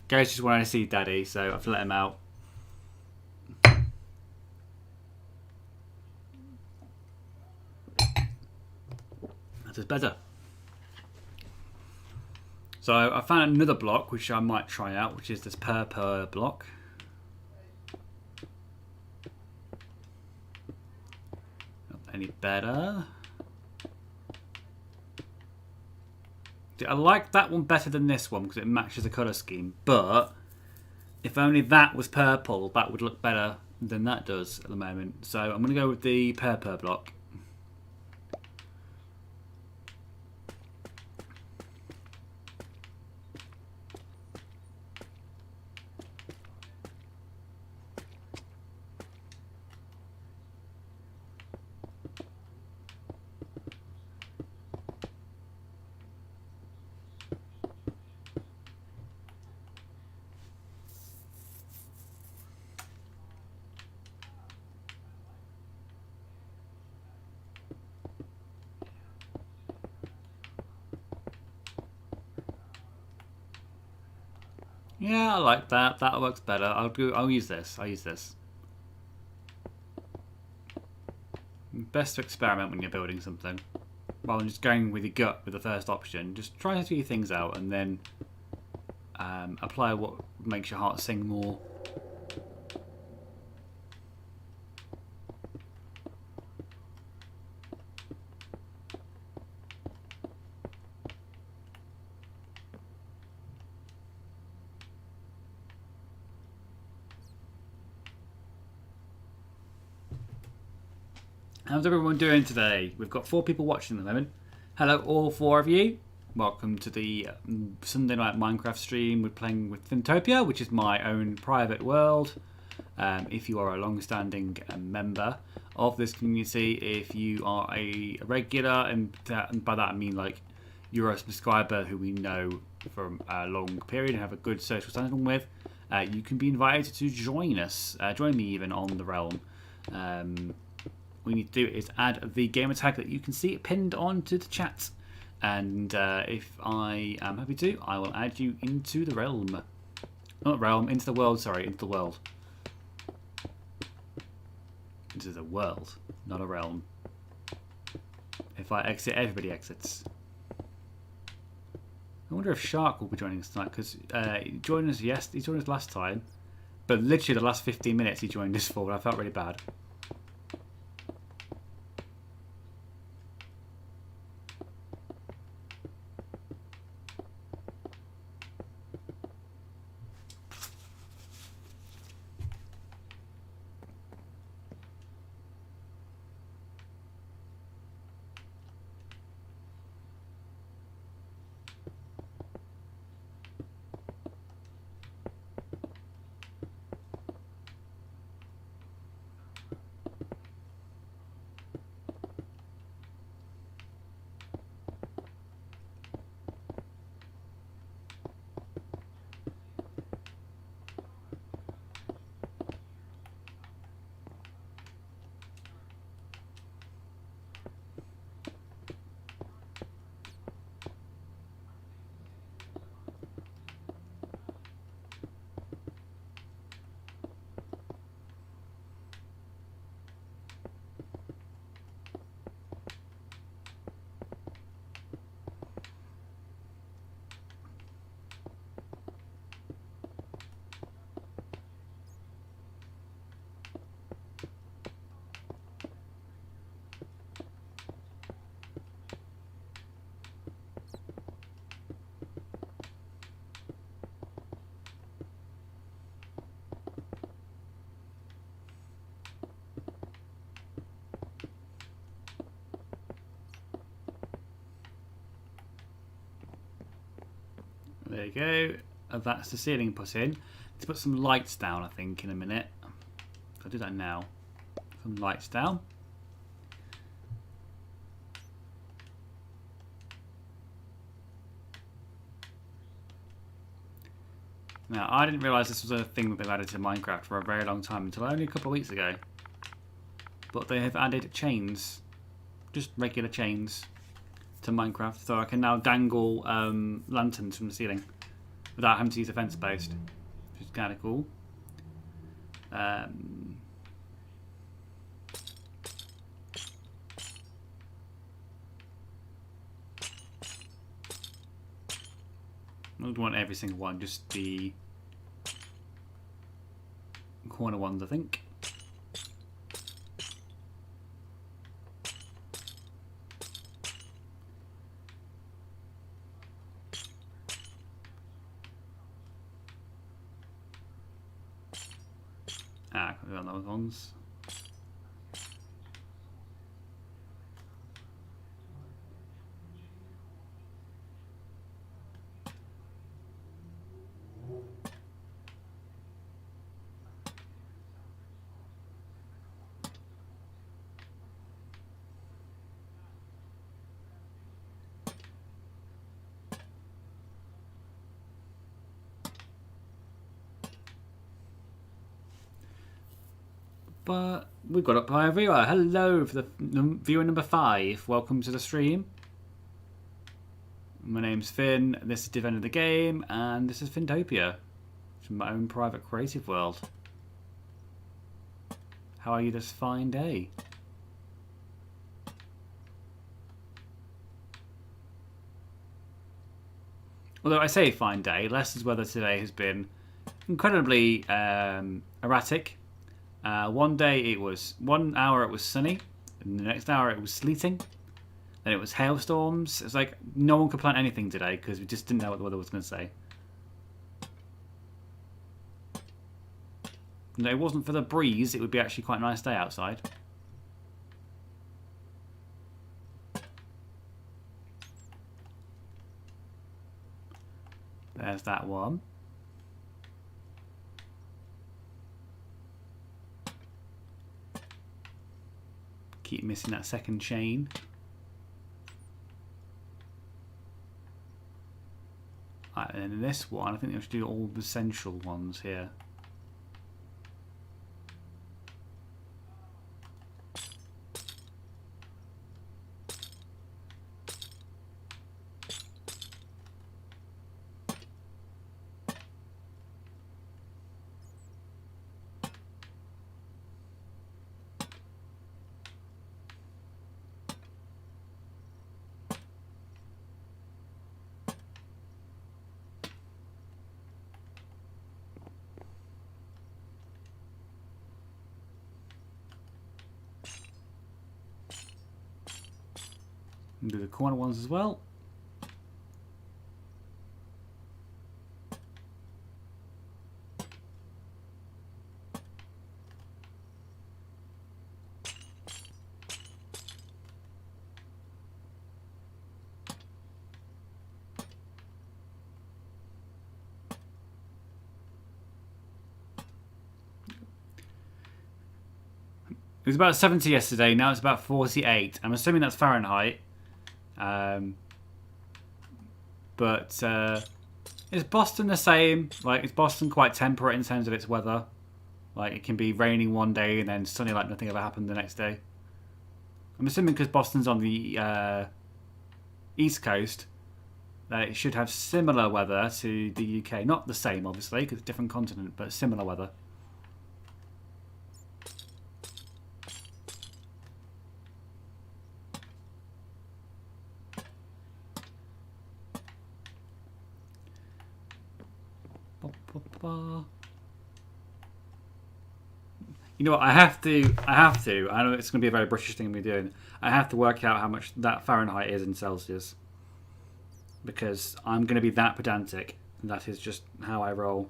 Ghost just wanted to see Daddy, so I've let him out. That is better. So I found another block which I might try out, which is this purple block. Not any better. I like that one better than this one because it matches the colour scheme, but if only that was purple, that would look better than that does at the moment. So I'm going to go with the purple block. Yeah, I like that. That works better. I'll use this. I'll use this. Best to experiment when you're building something. Rather than just going with your gut with the first option. Just try a few things out and then apply what makes your heart sing more. How's everyone doing today? We've got 4 people watching at the moment. Hello all 4 of you. Welcome to the Sunday night Minecraft stream. We're playing with Finntopia, which is my own private world. If you are a long-standing member of this community, if you are a regular, and by that I mean like you're a subscriber who we know from a long period and have a good social standing with, you can be invited to join us. Join me even on the realm. What you need to do is add the gamer tag that you can see pinned onto the chat. And if I am happy to, I will add you into the realm. Not realm, into the world, sorry, into the world. Into the world, not a realm. If I exit, everybody exits. I wonder if Shark will be joining us tonight, because he joined us last time, but literally the last 15 minutes he joined us for, and I felt really bad. There you go. And that's the ceiling put in. Let's put some lights down, I think, in a minute. I'll do that now. Some lights down. Now, I didn't realise this was a thing that they've added to Minecraft for a very long time, until only a couple of weeks ago. But they have added chains. Just regular chains to Minecraft, so I can now dangle lanterns from the ceiling without having to use a fence post, which is kind of cool. I don't want every single one, just the corner ones, I think. Ah, I got those ones. But we've got up by a viewer. Hello for the viewer number 5. Welcome to the stream. My name's Finn. This is Defending the Game, and this is Finntopia, from my own private creative world. How are you this fine day? Although I say fine day, Leicester's weather today has been incredibly erratic. One hour it was sunny, and the next hour it was sleeting, then it was hailstorms. It's like no one could plan anything today because we just didn't know what the weather was going to say. And if it wasn't for the breeze, it would be actually quite a nice day outside. There's that one. Keep missing that second chain. And in this one, I think they should do all the essential ones here. And do the corner ones as well. It was about 70 yesterday, now it's about 48. I'm assuming that's Fahrenheit. But is Boston the same? Like, is Boston quite temperate in terms of its weather? Like, it can be raining one day and then sunny like nothing ever happened the next day. I'm assuming because Boston's on the East Coast, that it should have similar weather to the UK. Not the same, obviously, because it's a different continent, but similar weather. You know what? I have to. I know it's going to be a very British thing we're doing. I have to work out how much that Fahrenheit is in Celsius, because I'm going to be that pedantic. And that is just how I roll.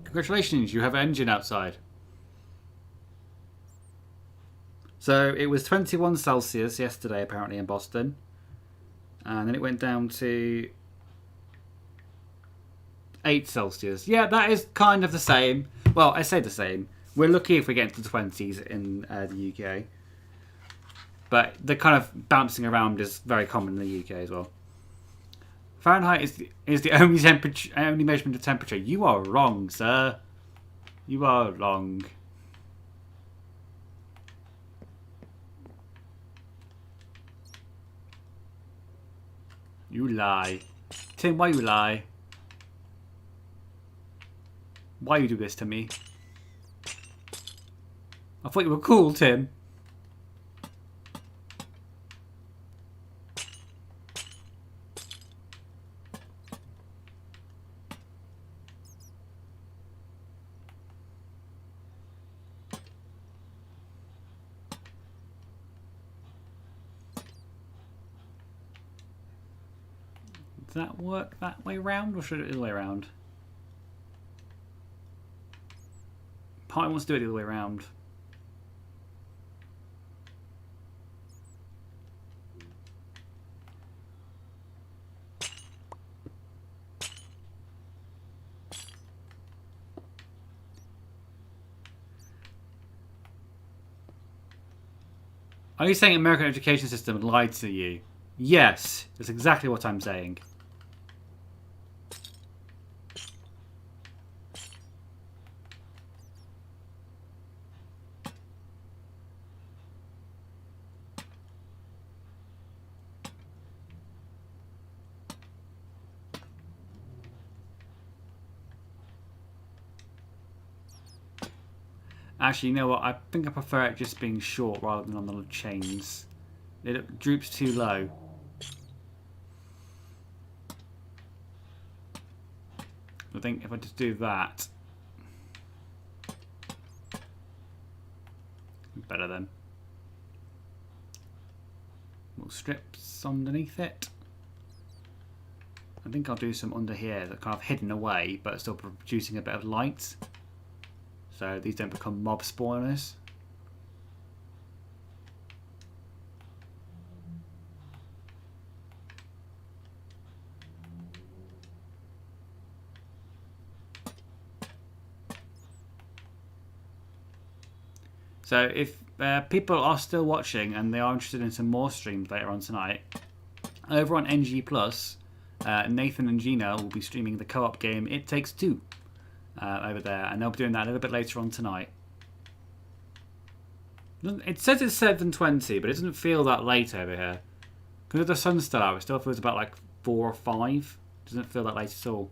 Congratulations, you have an engine outside. So it was 21 Celsius yesterday, apparently, in Boston. And then it went down to 8 Celsius. Yeah, that is kind of the same. Well, I say the same. We're lucky if we get into the 20s in the UK. But the kind of bouncing around is very common in the UK as well. Fahrenheit is the only only measurement of temperature. You are wrong, sir. You are wrong. You lie. Tim, why you lie? Why you do this to me? I thought you were cool, Tim. Does that work that way round, or should it be the other way around? Part wants to do it the other way around. Are you saying American education system lied to you? Yes, that's exactly what I'm saying. Actually, you know what? I think I prefer it just being short rather than on the chains. It droops too low. I think if I just do that, better then. More strips underneath it. I think I'll do some under here that kind of hidden away, but still producing a bit of light. So these don't become mob spawners. So if people are still watching and they are interested in some more streams later on tonight, over on NG Plus, Nathan and Gina will be streaming the co-op game It Takes Two over there, and they'll be doing that a little bit later on tonight. It says it's 7:20, but it doesn't feel that late over here. Because the sun's still out, it still feels about like 4 or 5. It doesn't feel that late at all.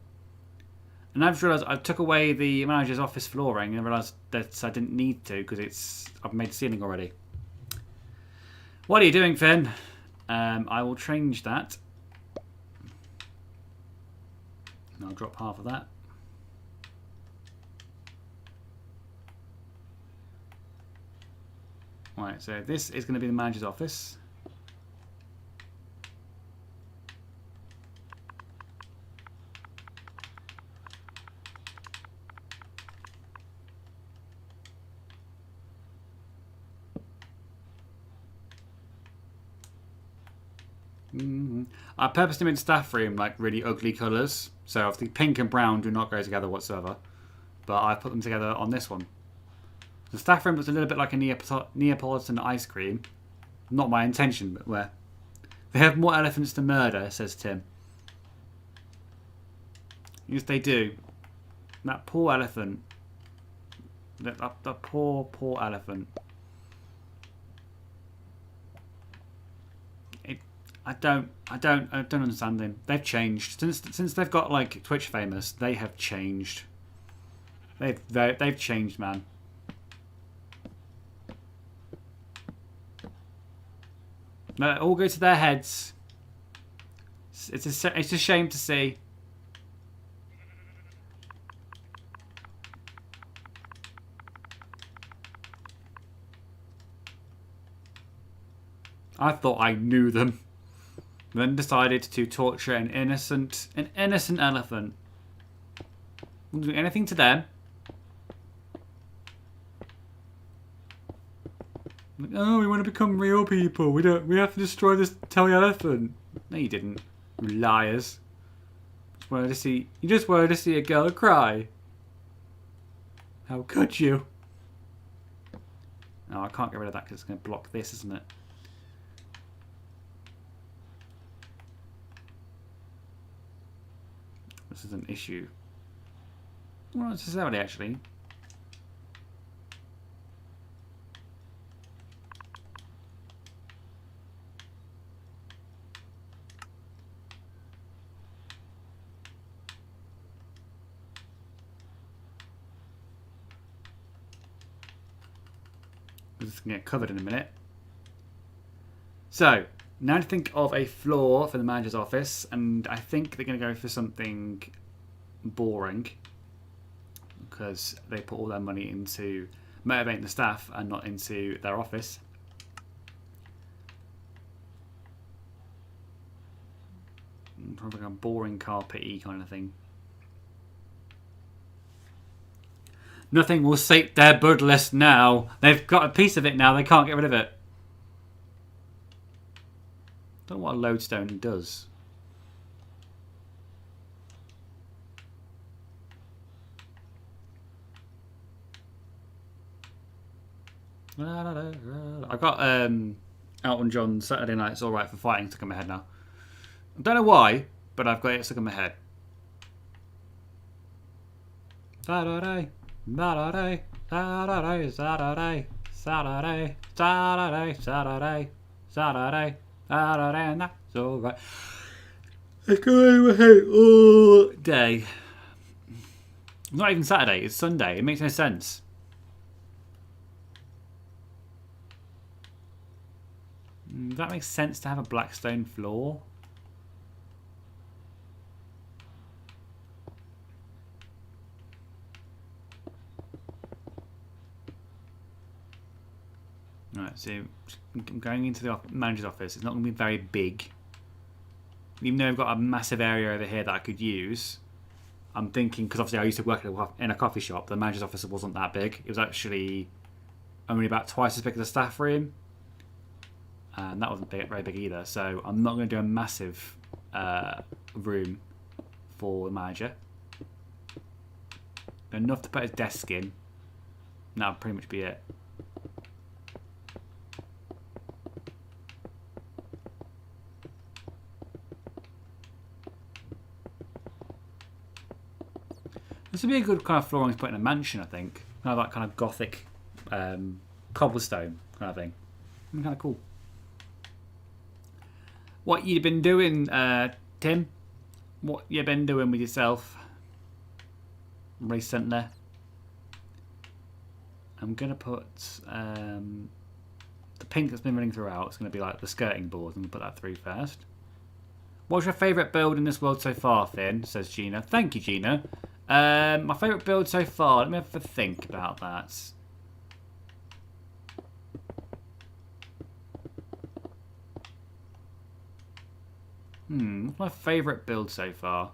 And I've realised I took away the manager's office flooring and realised that I didn't need to because I've made the ceiling already. What are you doing, Finn? I will change that. And I'll drop half of that. Right, so this is going to be the manager's office. I purposely made staff room like really ugly colours, so obviously pink and brown do not go together whatsoever. But I put them together on this one. The staff room was a little bit like a Neapolitan ice cream. Not my intention, but where they have more elephants to murder, says Tim. Yes, they do. That poor elephant. That poor elephant. I don't understand them. They've changed since they've got like Twitch famous. They have changed. They've changed, man. No, it all goes to their heads. It's a shame to see. I thought I knew them. Then decided to torture an innocent elephant. Wouldn't do anything to them. Like, oh, we want to become real people. We have to destroy this toy elephant. No, you didn't. You liars. You just wanted to see a girl cry. How could you? No, I can't get rid of that because it's going to block this, isn't it? This is an issue. Well, not necessarily, actually. This is going to get covered in a minute. So, now to think of a floor for the manager's office, and I think they're going to go for something boring because they put all their money into motivating the staff and not into their office. Probably a boring carpet-y kind of thing. Nothing will sate their bloodlust now. They've got a piece of it now. They can't get rid of it. I don't know what a lodestone does. I got Elton John Saturday Night's Alright for Fighting stuck in my head now. I don't know why, but I've got it stuck in my head. Saturday, Saturday, Saturday, Saturday, Saturday, Saturday, Saturday, Saturday, Saturday, and that's alright. I go in my head all day. It's not even Saturday, it's Sunday. It makes no sense. Does that make sense to have a black stone floor? Alright, so I'm going into the manager's office. It's not going to be very big. even though I've got a massive area over here that I could use, I'm thinking, because obviously I used to work in a coffee shop, the manager's office wasn't that big. It was actually only about twice as big as the staff room. And that wasn't very big either. So I'm not going to do a massive room for the manager. Enough to put his desk in. That'll pretty much be it. This would be a good kind of flooring to put in a mansion, I think. Kind of that kind of gothic cobblestone kind of thing. Kind of cool. What you been doing, Tim? What you been doing with yourself recently? I'm going to put the pink that's been running throughout. It's going to be like the skirting board. I'm going to put that through first. What's your favourite build in this world so far, Finn? Says Gina. Thank you, Gina. My favourite build so far. Let me have a think about that. What's my favourite build so far?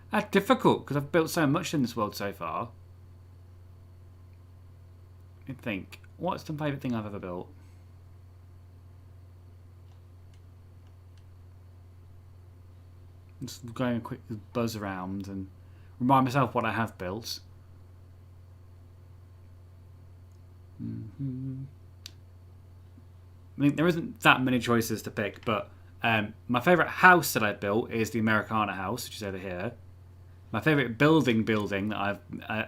That's difficult because I've built so much in this world so far. Let me think. What's the favourite thing I've ever built? Just going a quick buzz around and remind myself what I have built. I think there isn't that many choices to pick, but my favourite house that I've built is the Americana house, which is over here. My favourite building that I've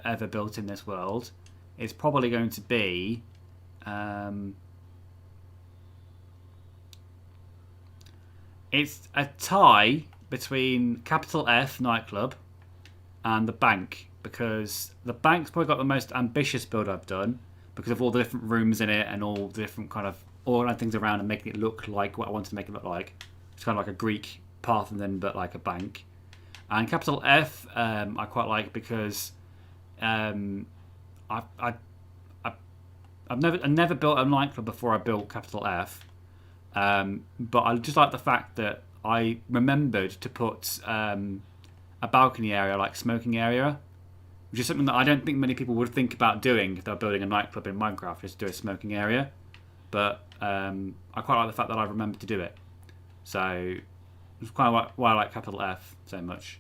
ever built in this world is probably going to be it's a tie between Capital F nightclub and the bank, because the bank's probably got the most ambitious build I've done because of all the different rooms in it and all the different kind of organizing things around and making it look like what I wanted to make it look like. It's kind of like a Greek Parthenon but like a bank. And Capital F I quite like because I've never built a nightclub before I built Capital F, but I just like the fact that I remembered to put a balcony area, like smoking area, which is something that I don't think many people would think about doing if they're building a nightclub in Minecraft, just do a smoking area. But I quite like the fact that I remembered to do it. So it's kind of why I like Capital F so much.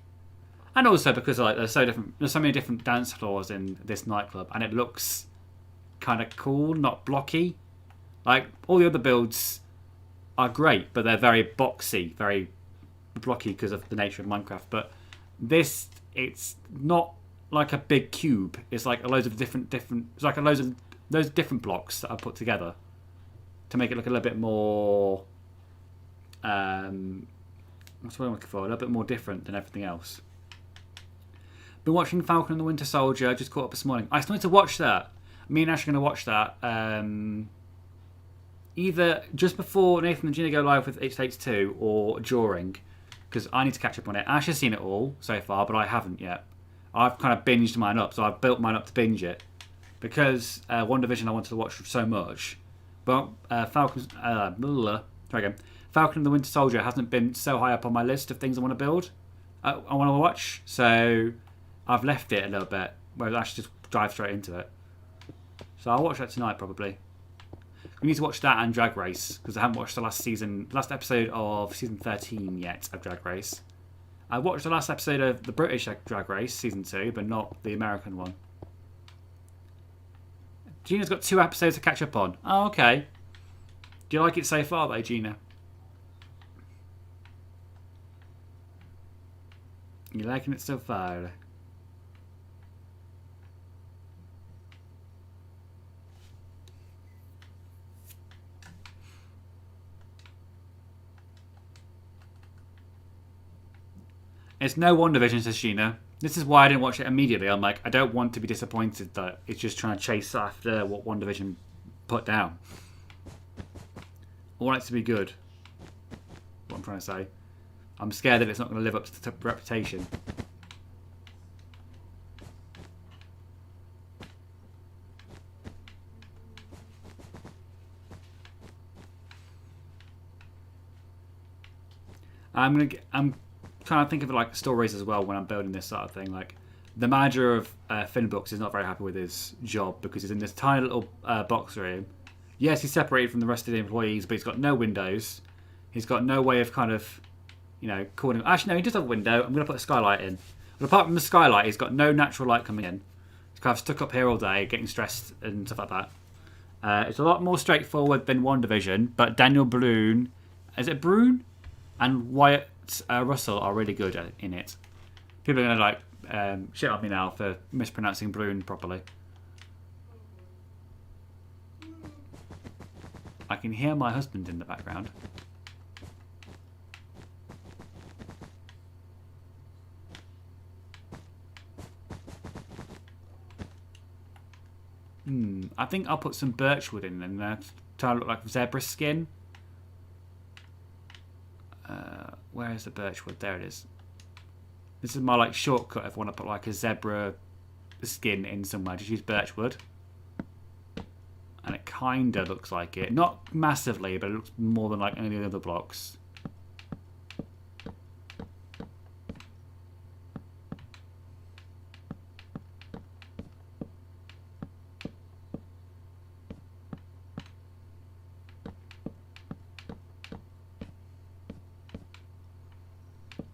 And also because like there's so many different dance floors in this nightclub, and it looks kind of cool, not blocky. Like all the other builds are great, but they're very boxy, very blocky because of the nature of Minecraft. But this, it's not like a big cube. It's like loads of different. It's like loads of those different blocks that I put together to make it look a little bit more. What's what I'm looking for? A little bit more different than everything else. Been watching Falcon and the Winter Soldier. Just caught up this morning. I still need to watch that. Me and Ash are going to watch that. Either just before Nathan and Gina go live with H2 or during, because I need to catch up on it. Ash has seen it all so far, but I haven't yet. I've kind of binged mine up, so I've built mine up to binge it. Because One Division I wanted to watch so much, but Falcon and the Winter Soldier hasn't been so high up on my list of things I want to build. I want to watch, so I've left it a little bit, whereas Ash just dive straight into it. So I'll watch that tonight probably. We need to watch that and Drag Race, because I haven't watched the last episode of season 13 yet of Drag Race. I watched the last episode of the British Drag Race season 2, but not the American one. Gina's got 2 episodes to catch up on. Oh, okay. Do you like it so far though, Gina? You liking it so far? It's no One Division, says Gina. This is why I didn't watch it immediately. I'm like, I don't want to be disappointed that it's just trying to chase after what One Division put down. I want it to be good. What I'm trying to say. I'm scared that it's not going to live up to the reputation. I'm trying to think of like stories as well when I'm building this sort of thing. Like the manager of Finbooks is not very happy with his job because he's in this tiny little box room. Yes, he's separated from the rest of the employees, but he's got no windows. He's got no way of kind of, calling. Actually, no, he does have a window. I'm going to put a skylight in. But apart from the skylight, he's got no natural light coming in. He's kind of stuck up here all day, getting stressed and stuff like that. It's a lot more straightforward than One Division, but Daniel Brune, is it Brune? And Wyatt Russell are really good in it. People are going to shit on me now for mispronouncing Brune properly. I can hear my husband in the background. I think I'll put some birchwood in there to try to look like zebra skin. Where is the birchwood? There it is. This is my shortcut if I want to put like a zebra skin in somewhere. Just use birchwood. And it kind of looks like it. Not massively, but it looks more than like any of the other blocks.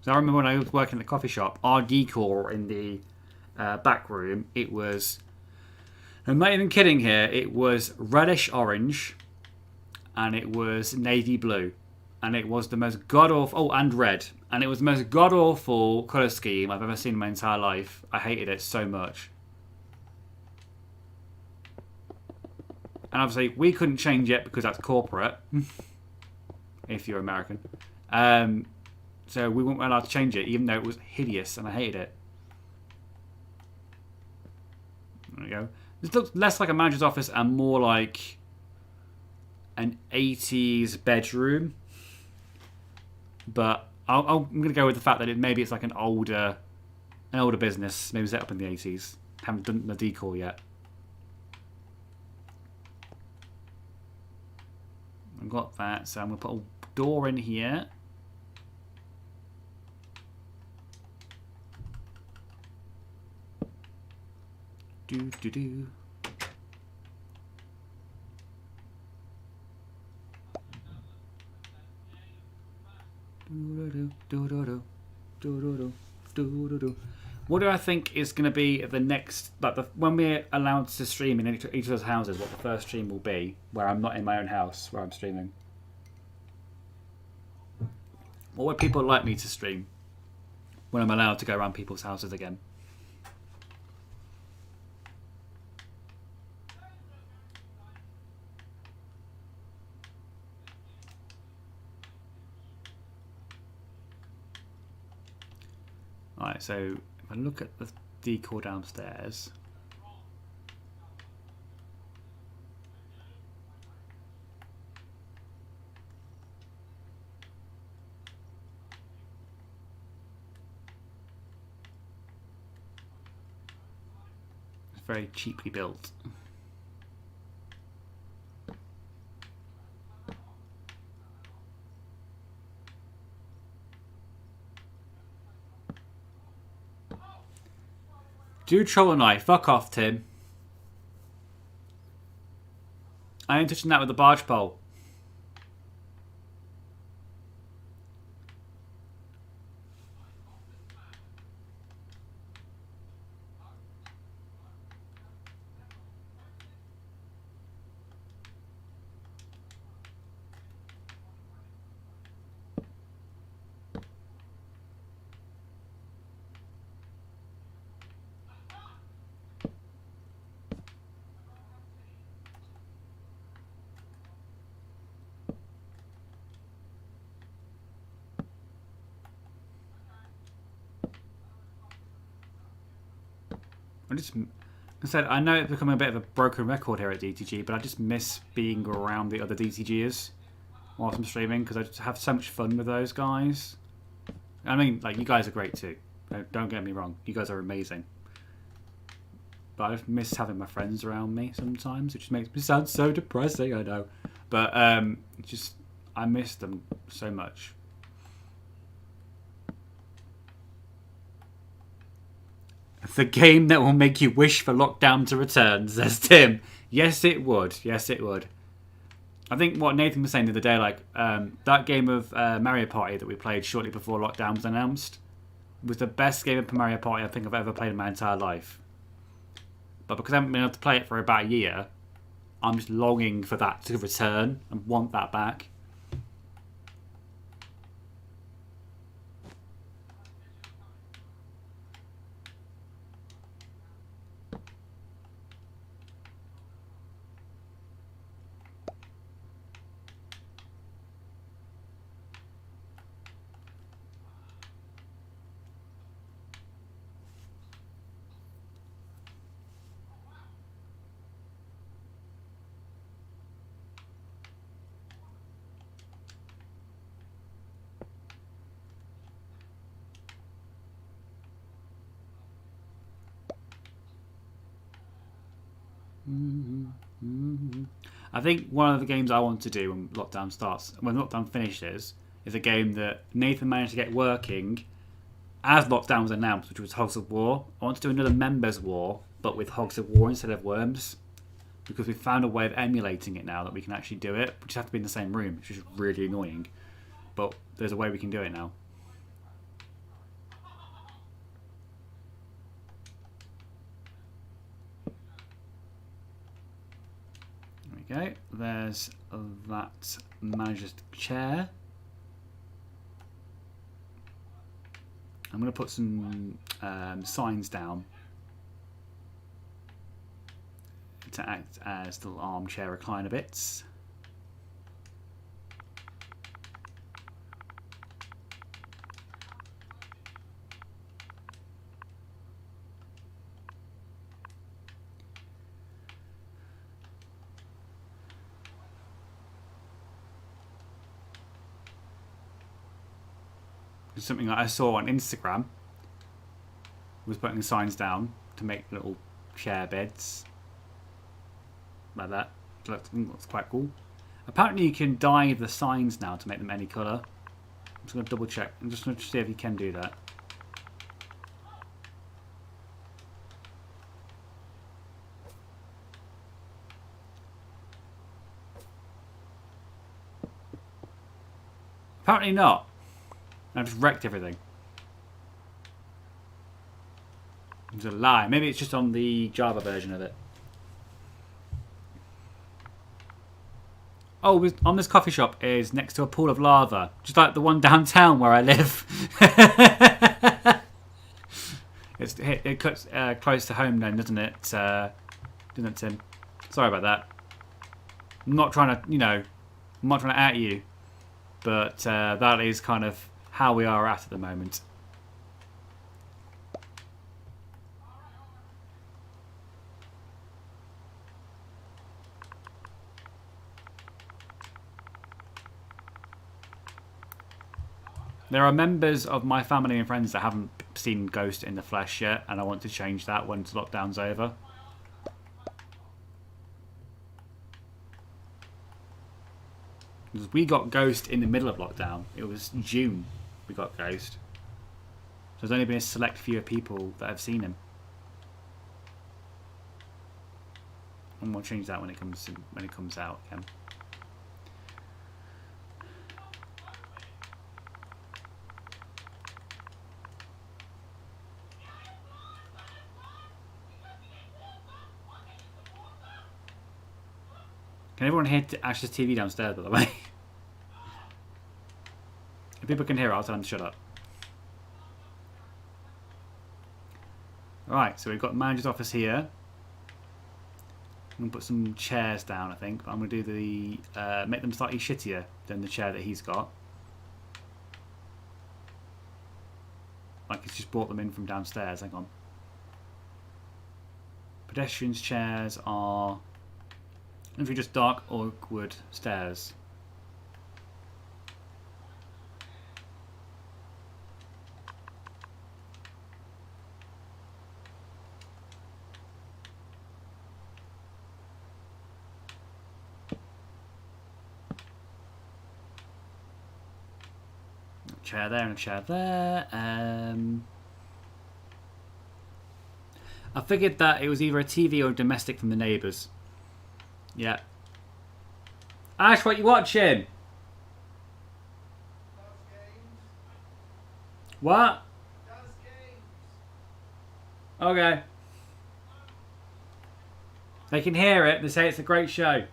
So I remember when I was working at the coffee shop, our decor in the back room, it was, I'm not even kidding here, it was reddish orange and it was navy blue. And it was the most god-awful, and red. And it was the most god-awful colour scheme I've ever seen in my entire life. I hated it so much. And obviously, we couldn't change it because that's corporate. If you're American. So we weren't allowed to change it, even though it was hideous and I hated it. There we go. This looks less like a manager's office and more like an 80s bedroom. But I'm going to go with the fact that maybe it's like an older business, maybe set up in the 80s. Haven't done the decor yet. I've got that, so I'm going to put a door in here. Do. What do I think is going to be the next, when we're allowed to stream in each of those houses, what the first stream will be, where I'm not in my own house, where I'm streaming? What would people like me to stream when I'm allowed to go around people's houses again? Alright, so if I look at the decor downstairs, it's very cheaply built. Do troll and I. Fuck off, Tim. I ain't touching that with the barge pole. I know it's becoming a bit of a broken record here at DTG, but I just miss being around the other DTGers whilst I'm streaming because I just have so much fun with those guys. I mean, you guys are great too. Don't get me wrong, you guys are amazing. But I just miss having my friends around me sometimes, which makes me sound so depressing, I know. But I miss them so much. The game that will make you wish for lockdown to return, says Tim. Yes, it would. Yes, it would. I think what Nathan was saying the other day, like, that game of Mario Party that we played shortly before lockdown was announced was the best game of Mario Party I think I've ever played in my entire life. But because I haven't been able to play it for about a year, I'm just longing for that to return and want that back. I think one of the games I want to do when lockdown starts, when lockdown finishes, is a game that Nathan managed to get working as lockdown was announced, which was Hogs of War. I want to do another Members War, but with Hogs of War instead of worms, because we've found a way of emulating it now that we can actually do it. We just have to be in the same room, which is really annoying. But there's a way we can do it now. Okay, there's that manager's chair. I'm going to put some signs down to act as little armchair recliner bits. Something that I saw on Instagram was putting signs down to make little chair beds like that. Looks quite cool. Apparently you can dye the signs now to make them any colour. I'm just going to double check. I'm just going to see if you can do that. Apparently not. I just wrecked everything. It's a lie. Maybe it's just on the Java version of it. Oh, on this coffee shop is next to a pool of lava, just like the one downtown where I live. It cuts close to home then, doesn't it? Doesn't it, Tim? Sorry about that. I'm not trying to, I'm not trying to at you, but that is kind of how we are at the moment. There are members of my family and friends that haven't seen Ghost in the flesh yet, and I want to change that once lockdown's over. Because we got Ghost in the middle of lockdown. It was June we got Ghost. So there's only been a select few of people that have seen him. And we'll change that when it comes out again. Can everyone hear Ash's TV downstairs, by the way? If people can hear it, I'll tell them to shut up. Alright, so we've got the manager's office here. I'm going to put some chairs down, I think. But I'm going to do the... make them slightly shittier than the chair that he's got. Like he's just brought them in from downstairs. Hang on. Pedestrians' chairs are... If we just dark oak wood stairs. A chair there and a chair there. I figured that it was either a TV or a domestic from the neighbours. Yeah. Ash, what you watching? What? Okay. They can hear it. They say it's a great show.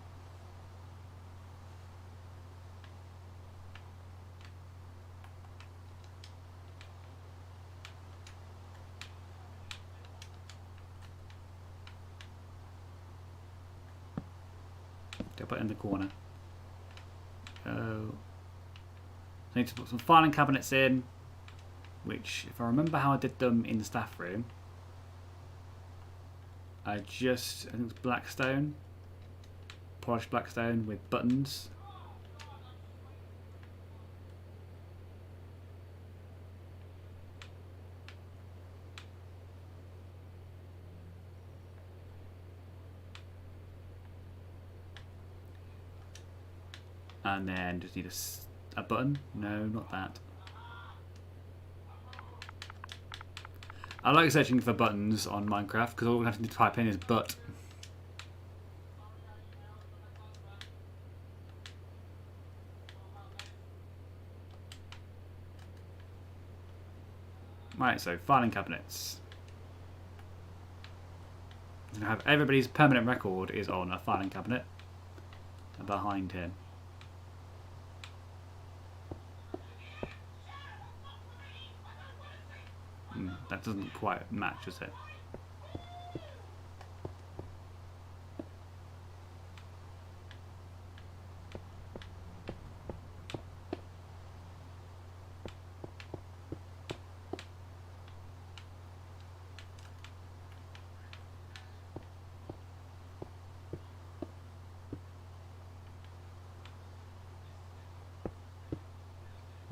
I'll put it in the corner. Oh. I need to put some filing cabinets in, which, if I remember how I did them in the staff room, I think it's blackstone, polished blackstone with buttons. And then just need a button. No, not that. I like searching for buttons on Minecraft because all we have to type in is but. Right, so filing cabinets. I'm gonna have everybody's permanent record is on a filing cabinet behind him. That doesn't quite match, does it?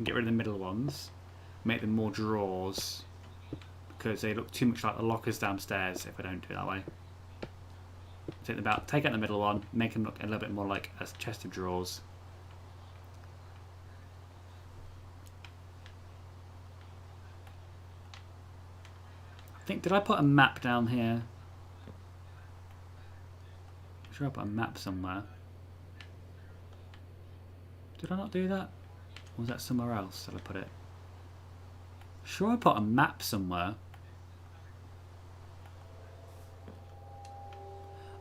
Get rid of the middle ones. Make them more drawers. Because they look too much like the lockers downstairs if I don't do it that way. Take out the middle one, make them look a little bit more like a chest of drawers. I think, did I put a map down here? I'm sure I put a map somewhere. Did I not do that? Or was that somewhere else that I put it? Sure, I put a map somewhere.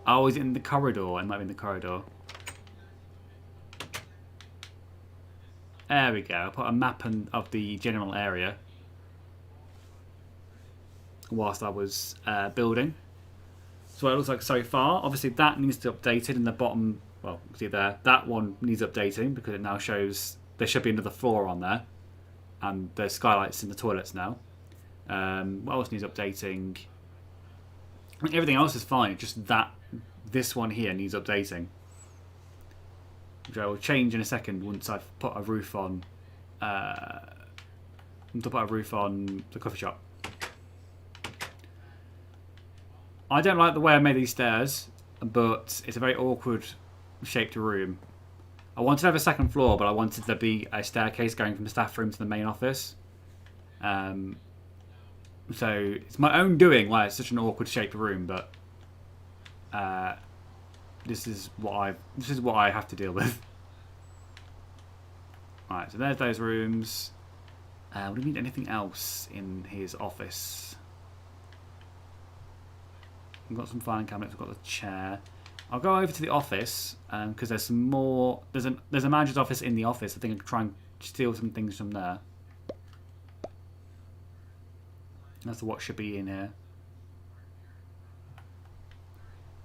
Oh, is it in the corridor? It might be in the corridor. There we go. I put a map of the general area whilst I was building. So what it looks like so far. Obviously, that needs to be updated in the bottom. Well, see there. That one needs updating because it now shows there should be another floor on there, and there's skylights in the toilets now. What else needs updating? I mean, everything else is fine. Just this one here needs updating, which I will change in a second once I've put a roof on. To put a roof on the coffee shop. I don't like the way I made these stairs, but it's a very awkward shaped room. I wanted to have a second floor, but I wanted there to be a staircase going from the staff room to the main office. So it's my own doing why it's such an awkward shaped room, but this is what I have to deal with. Alright, so there's those rooms. Do we need anything else in his office? We've got some filing cabinets, we've got the chair. I'll go over to the office because there's some more. There's a manager's office in the office. I think I could try and steal some things from there. That's what should be in here.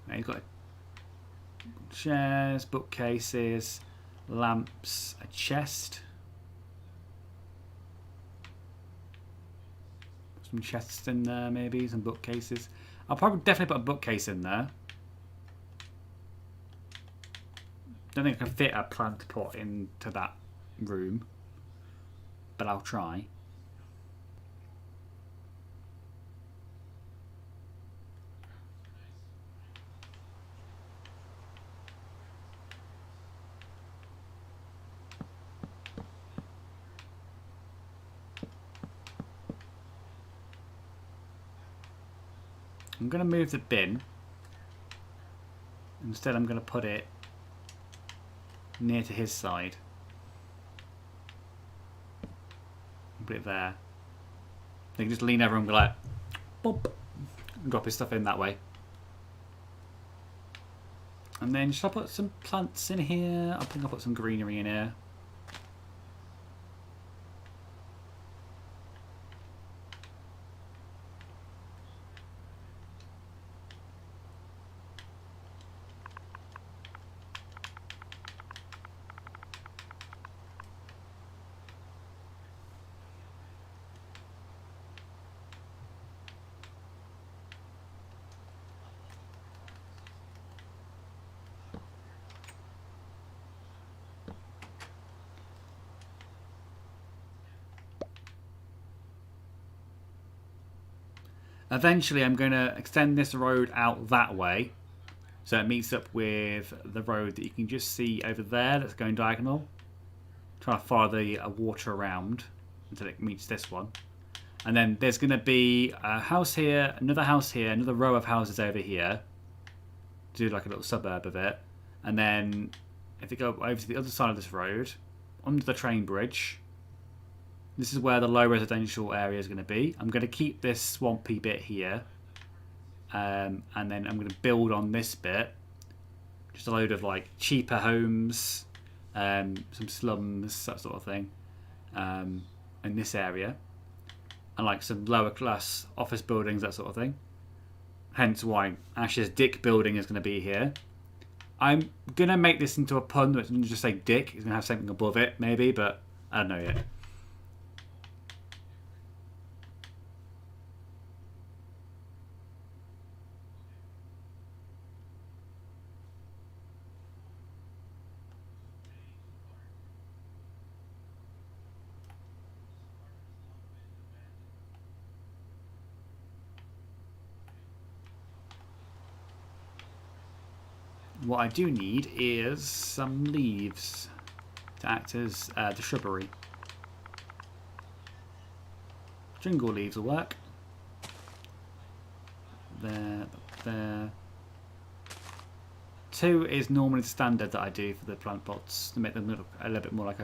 Now you've got chairs, bookcases, lamps, a chest. Some chests in there, maybe some bookcases. I'll probably definitely put a bookcase in there. Don't think I can fit a plant pot into that room, but I'll try. I'm going to move the bin. Instead, I'm going to put it near to his side. Put it there. They can just lean over and go like, boop, and drop his stuff in that way. And then should I put some plants in here? I think I'll put some greenery in here. Eventually, I'm going to extend this road out that way, so it meets up with the road that you can just see over there that's going diagonal. Trying to follow the water around until it meets this one. And then there's going to be a house here, another row of houses over here. Do like a little suburb of it. And then if you go over to the other side of this road, under the train bridge, this is where the low residential area is going to be. I'm going to keep this swampy bit here. And then I'm going to build on this bit. Just a load of like cheaper homes, some slums, that sort of thing, in this area. And like some lower class office buildings, that sort of thing. Hence why Ash's Dick building is going to be here. I'm going to make this into a pun that's going to just say Dick. It's going to have something above it, maybe, but I don't know yet. What I do need is some leaves to act as the shrubbery. Jungle leaves will work. There. 2 is normally the standard that I do for the plant pots to make them look a little bit more like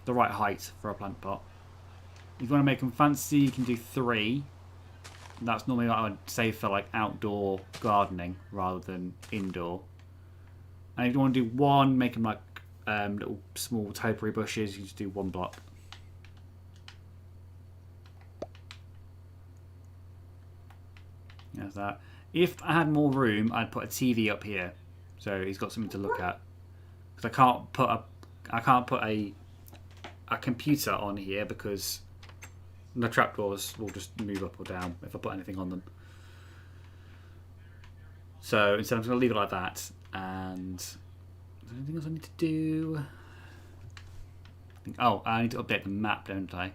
the right height for a plant pot. If you want to make them fancy, you can do 3. That's normally what I would say for like outdoor gardening rather than indoor. And if you want to do 1, make them like little small topiary bushes, you just do 1 block. There's that. If I had more room, I'd put a TV up here, so he's got something to look at. Because I can't put a computer on here because the trapdoors will just move up or down if I put anything on them. So instead, I'm just going to leave it like that. And is there anything else I need to do? Oh, I need to update the map, don't I?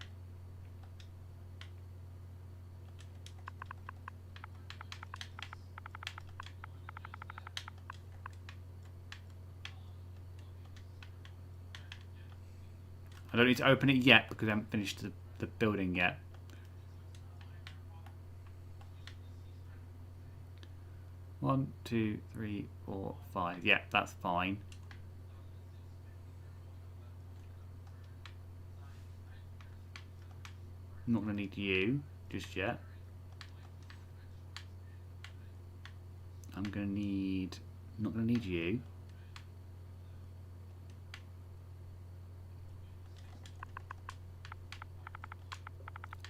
I don't need to open it yet because I haven't finished the building yet. One, 2, 3, 4, 5. Yeah, that's fine. I'm not going to need you just yet. Not going to need you.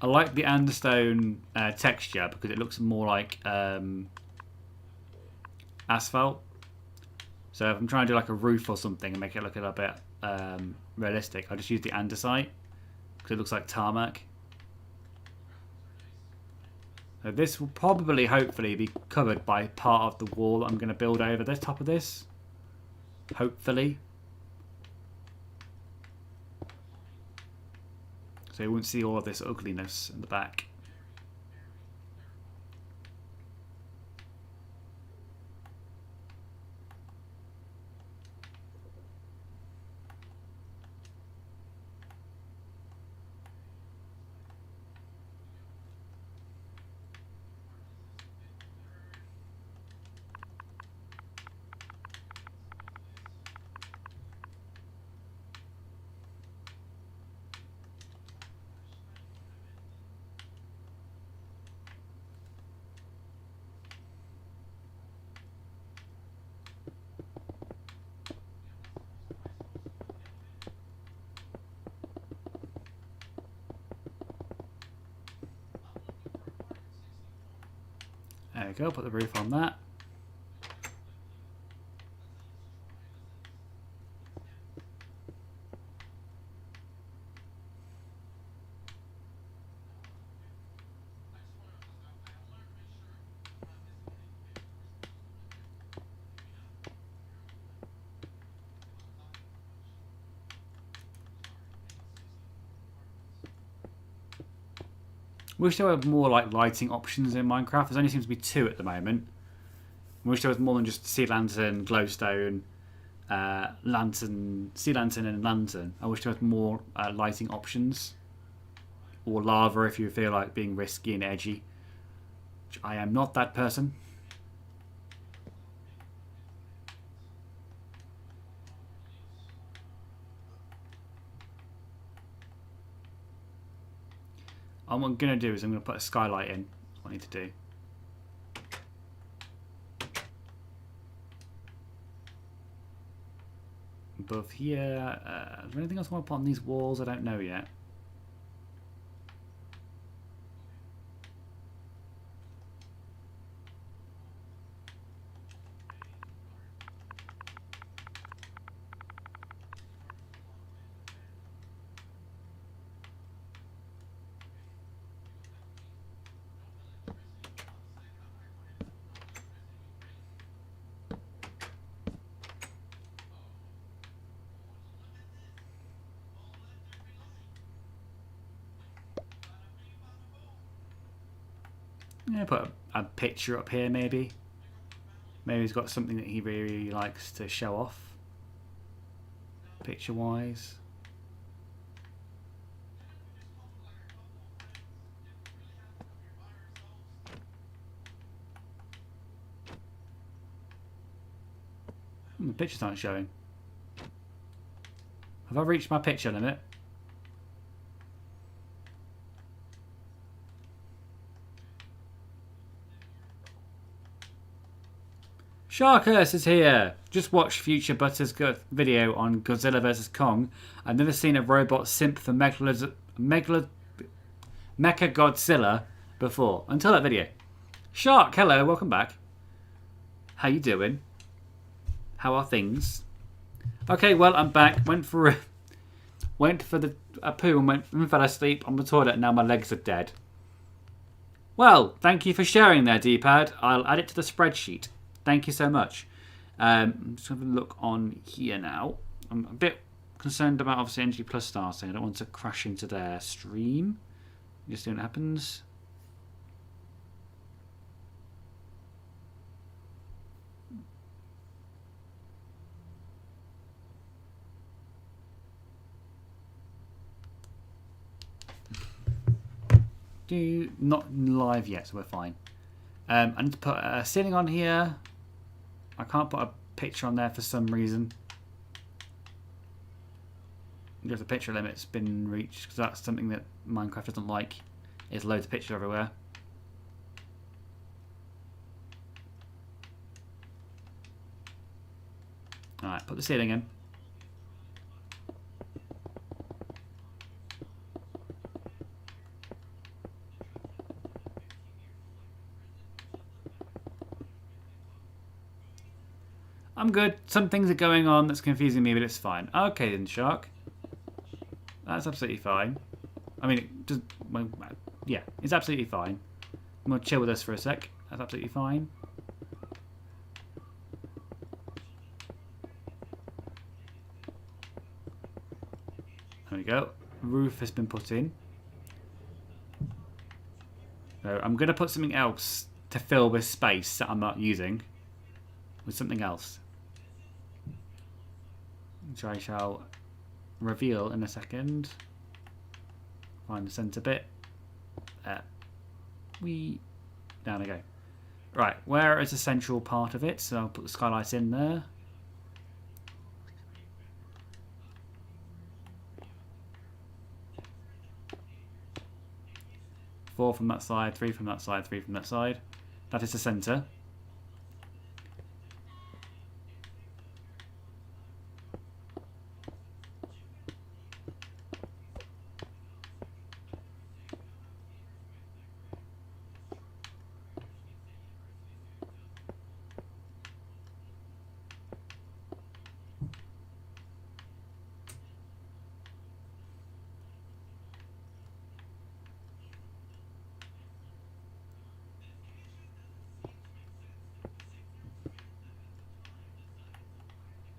I like the andestone texture because it looks more like asphalt. So if I'm trying to do like a roof or something and make it look a little bit realistic, I'll just use the andesite because it looks like tarmac. So this will probably, hopefully, be covered by part of the wall that I'm going to build over the top of this. Hopefully. So you won't see all of this ugliness in the back. There we go, put the roof on that. Wish there were more like lighting options in Minecraft. There only seems to be 2 at the moment. Wish there was more than just sea lantern, glowstone, sea lantern, and lantern. I wish there was more lighting options, or lava if you feel like being risky and edgy. Which I am not that person. What I'm going to do is I'm going to put a skylight in. That's what I need to do. Above here. Is there anything else I want to put on these walls? I don't know yet. Yeah, put a picture up here maybe. Maybe he's got something that he really likes to show off. Picture wise. The pictures aren't showing. Have I reached my picture limit? Sharkus is here! Just watched Future Butter's video on Godzilla vs. Kong. I've never seen a robot simp for Mechagodzilla before. Until that video. Shark, hello, welcome back. How you doing? How are things? Okay, well, I'm back. Went for a poo and fell asleep on the toilet and now my legs are dead. Well, thank you for sharing there, D-pad. I'll add it to the spreadsheet. Thank you so much. I'm just going to look on here now. I'm a bit concerned about, obviously, NG Plus starting. I don't want to crash into their stream. Just see what happens. Not live yet, so we're fine. I need to put a ceiling on here. I can't put a picture on there for some reason. Because the picture limit's been reached, because that's something that Minecraft doesn't like, is loads of pictures everywhere. Alright, put the ceiling in. I'm good. Some things are going on that's confusing me, but it's fine. Okay then, Shark. That's absolutely fine. I mean, yeah, it's absolutely fine. I'm going to chill with us for a sec. That's absolutely fine. There we go. Roof has been put in. So I'm going to put something else to fill this space that I'm not using with something else, which I shall reveal in a second. Find the centre bit. Down we go. Right, where is the central part of it? So I'll put the skylights in there. Four from that side, 3 from that side, 3 from that side. That is the centre.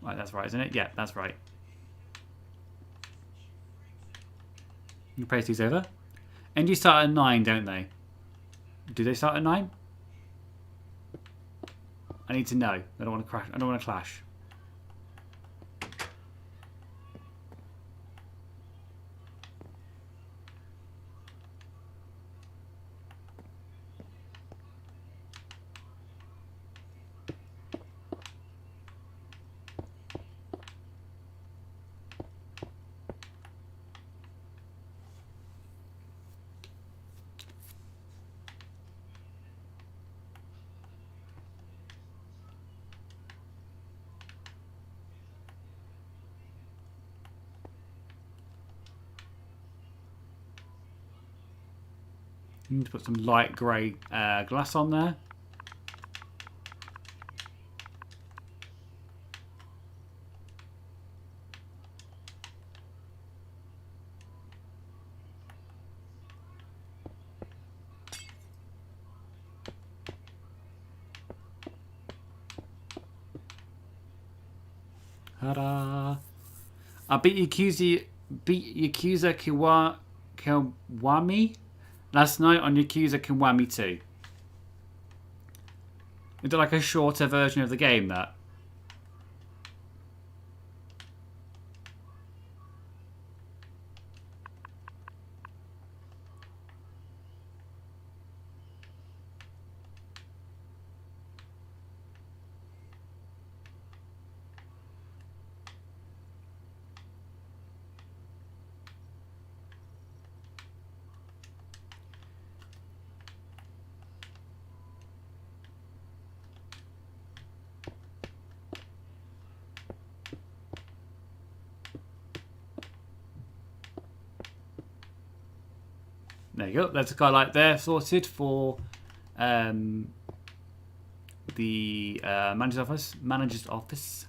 Right, that's right, isn't it? Yeah, that's right. You paste these over. And you start at 9, don't they? Do they start at 9? I need to know. I don't want to crash. I don't want to clash. You need to put some light grey glass on there. Ta-da! I beat Yakuza Kiwami last night on Yakuza Kiwami 2. Is it like a shorter version of the game, that? There you go. There's a guy like there sorted for the manager's office. Manager's office.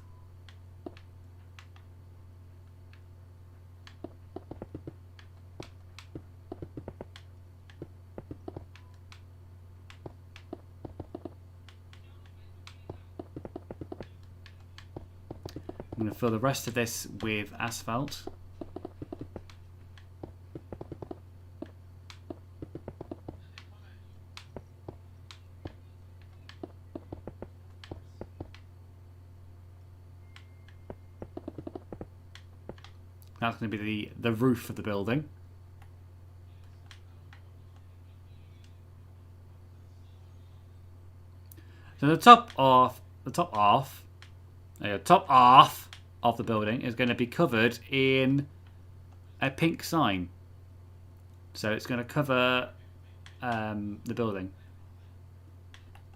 I'm going to fill the rest of this with asphalt. That's going to be the roof of the building. So the top half of the building is going to be covered in a pink sign. So it's going to cover the building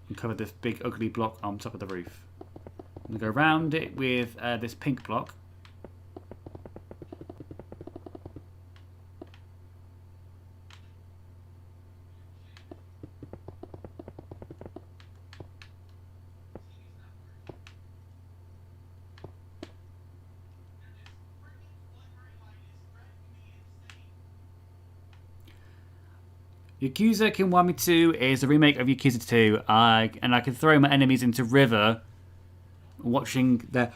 and cover this big ugly block on top of the roof. I'm going to go around it with this pink block. Yakuza Kiwami 2 is a remake of Yakuza 2, and I can throw my enemies into river, watching their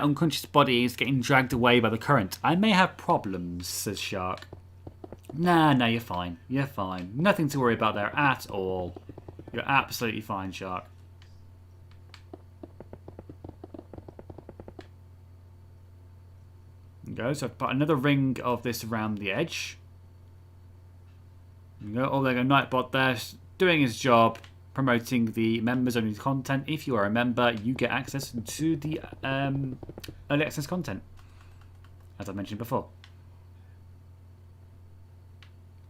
unconscious bodies getting dragged away by the current. I may have problems, says Shark. Nah, you're fine. You're fine. Nothing to worry about there at all. You're absolutely fine, Shark. Go. So I've put another ring of this around the edge. There you go. Oh, there you go. Nightbot there, doing his job, promoting the members only content. If you are a member, you get access to the early access content, as I mentioned before.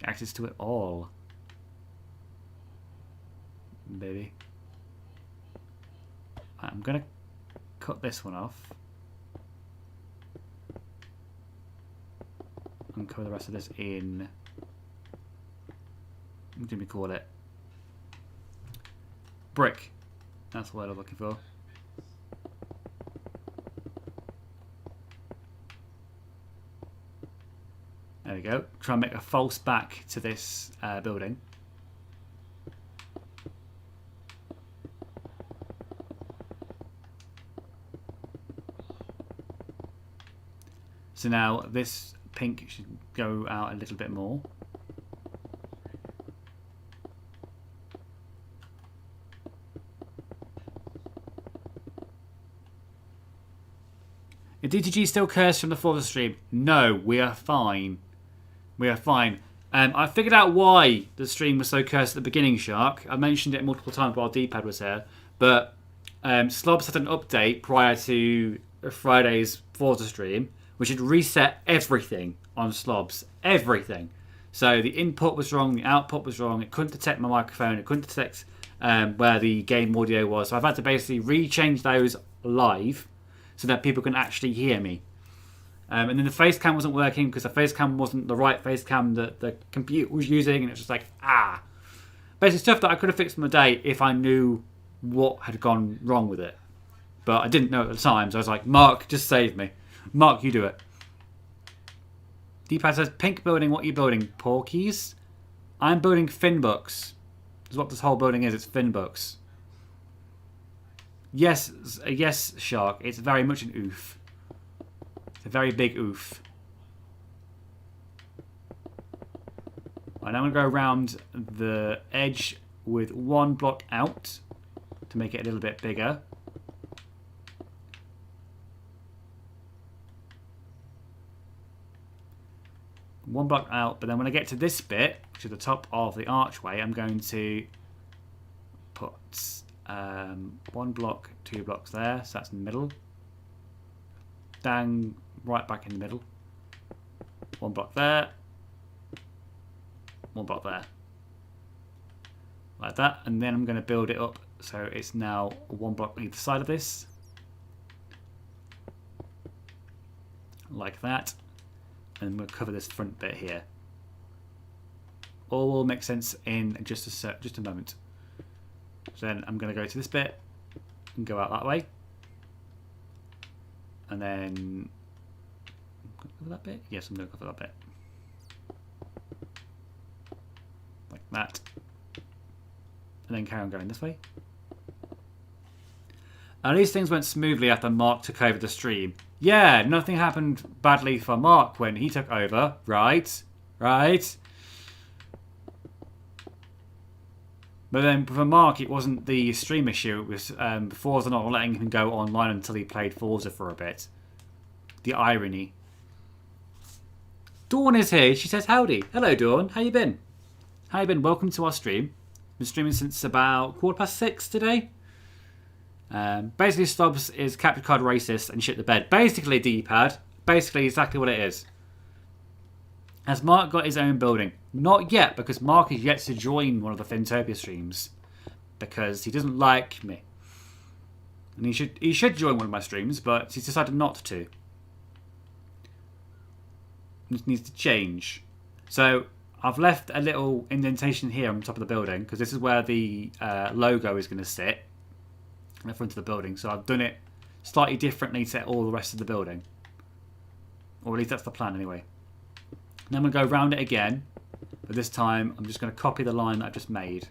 Access to it all, baby. I'm gonna cut this one off. And cover the rest of this in, what do we call it? Brick. That's what I'm looking for. There we go. Try and make a false back to this building. So now this pink should go out a little bit more. Is DTG still cursed from the Forza stream? No, we are fine. We are fine. I figured out why the stream was so cursed at the beginning, Shark. I mentioned it multiple times while D-Pad was here. But Slobs had an update prior to Friday's Forza stream, which had reset everything on Slobs. Everything. So the input was wrong, the output was wrong. It couldn't detect my microphone. It couldn't detect where the game audio was. So I've had to basically re-change those live so that people can actually hear me. And then the face cam wasn't working because the face cam wasn't the right face cam that the computer was using. And it's just like, basically stuff that I could have fixed in a day if I knew what had gone wrong with it. But I didn't know at the time, so I was like, Mark, just save me. Mark, you do it. D-Pad says, pink building, what are you building? Porkies? I'm building Finbooks. That's what this whole building is, it's Finbooks. Yes, yes, Shark, it's very much an oof. It's a very big oof. Right, now I'm going to go around the edge with one block out to make it a little bit bigger. One block out, but then when I get to this bit, which is the top of the archway, I'm going to put one block, 2 blocks there, so that's in the middle. Bang, right back in the middle. One block there. One block there. Like that, and then I'm going to build it up so it's now one block on either side of this. Like that. And we'll cover this front bit here. All will make sense in just a moment. So then I'm going to go to this bit and go out that way. And then cover that bit? Yes, I'm going to cover that bit. Like that. And then carry on going this way. At least things went smoothly after Mark took over the stream. Yeah, nothing happened badly for Mark when he took over. Right. Right. But then for Mark, it wasn't the stream issue. It was Forza not letting him go online until he played Forza for a bit. The irony. Dawn is here. She says, howdy. Hello, Dawn. How you been? How you been? Welcome to our stream. Been streaming since about 6:15 today. Basically, Stubbs is capture card racist and shit the bed. Basically, D-Pad. Basically, exactly what it is. Has Mark got his own building? Not yet, because Mark is yet to join one of the Finntopia streams. Because he doesn't like me. And he should join one of my streams, but he's decided not to. It needs to change. So, I've left a little indentation here on top of the building, because this is where the logo is going to sit. In the front of the building. So I've done it slightly differently to all the rest of the building. Or at least that's the plan anyway. Now I'm going to go around it again. But this time I'm just going to copy the line that I've just made.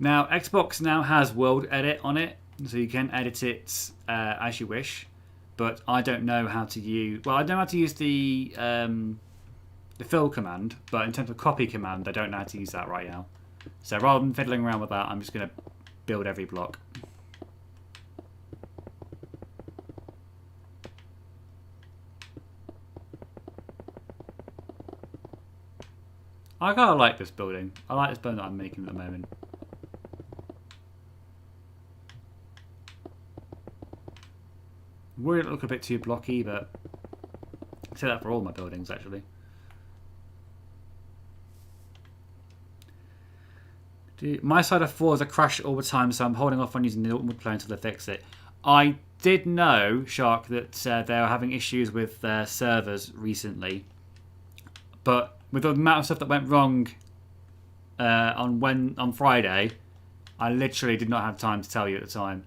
Now, Xbox now has World Edit on it, so you can edit it as you wish. But I don't know how to use... Well, I know how to use the fill command, but in terms of copy command, I don't know how to use that right now. So rather than fiddling around with that, I'm just going to build every block. I kind of like this building. I like this building that I'm making at the moment. Worried it look a bit too blocky, but I say that for all my buildings actually. My side of 4 is a crash all the time, so I'm holding off on using the multiplayer until they fix it. I did know, Shark, that they were having issues with their servers recently, but with the amount of stuff that went wrong on Friday, I literally did not have time to tell you at the time.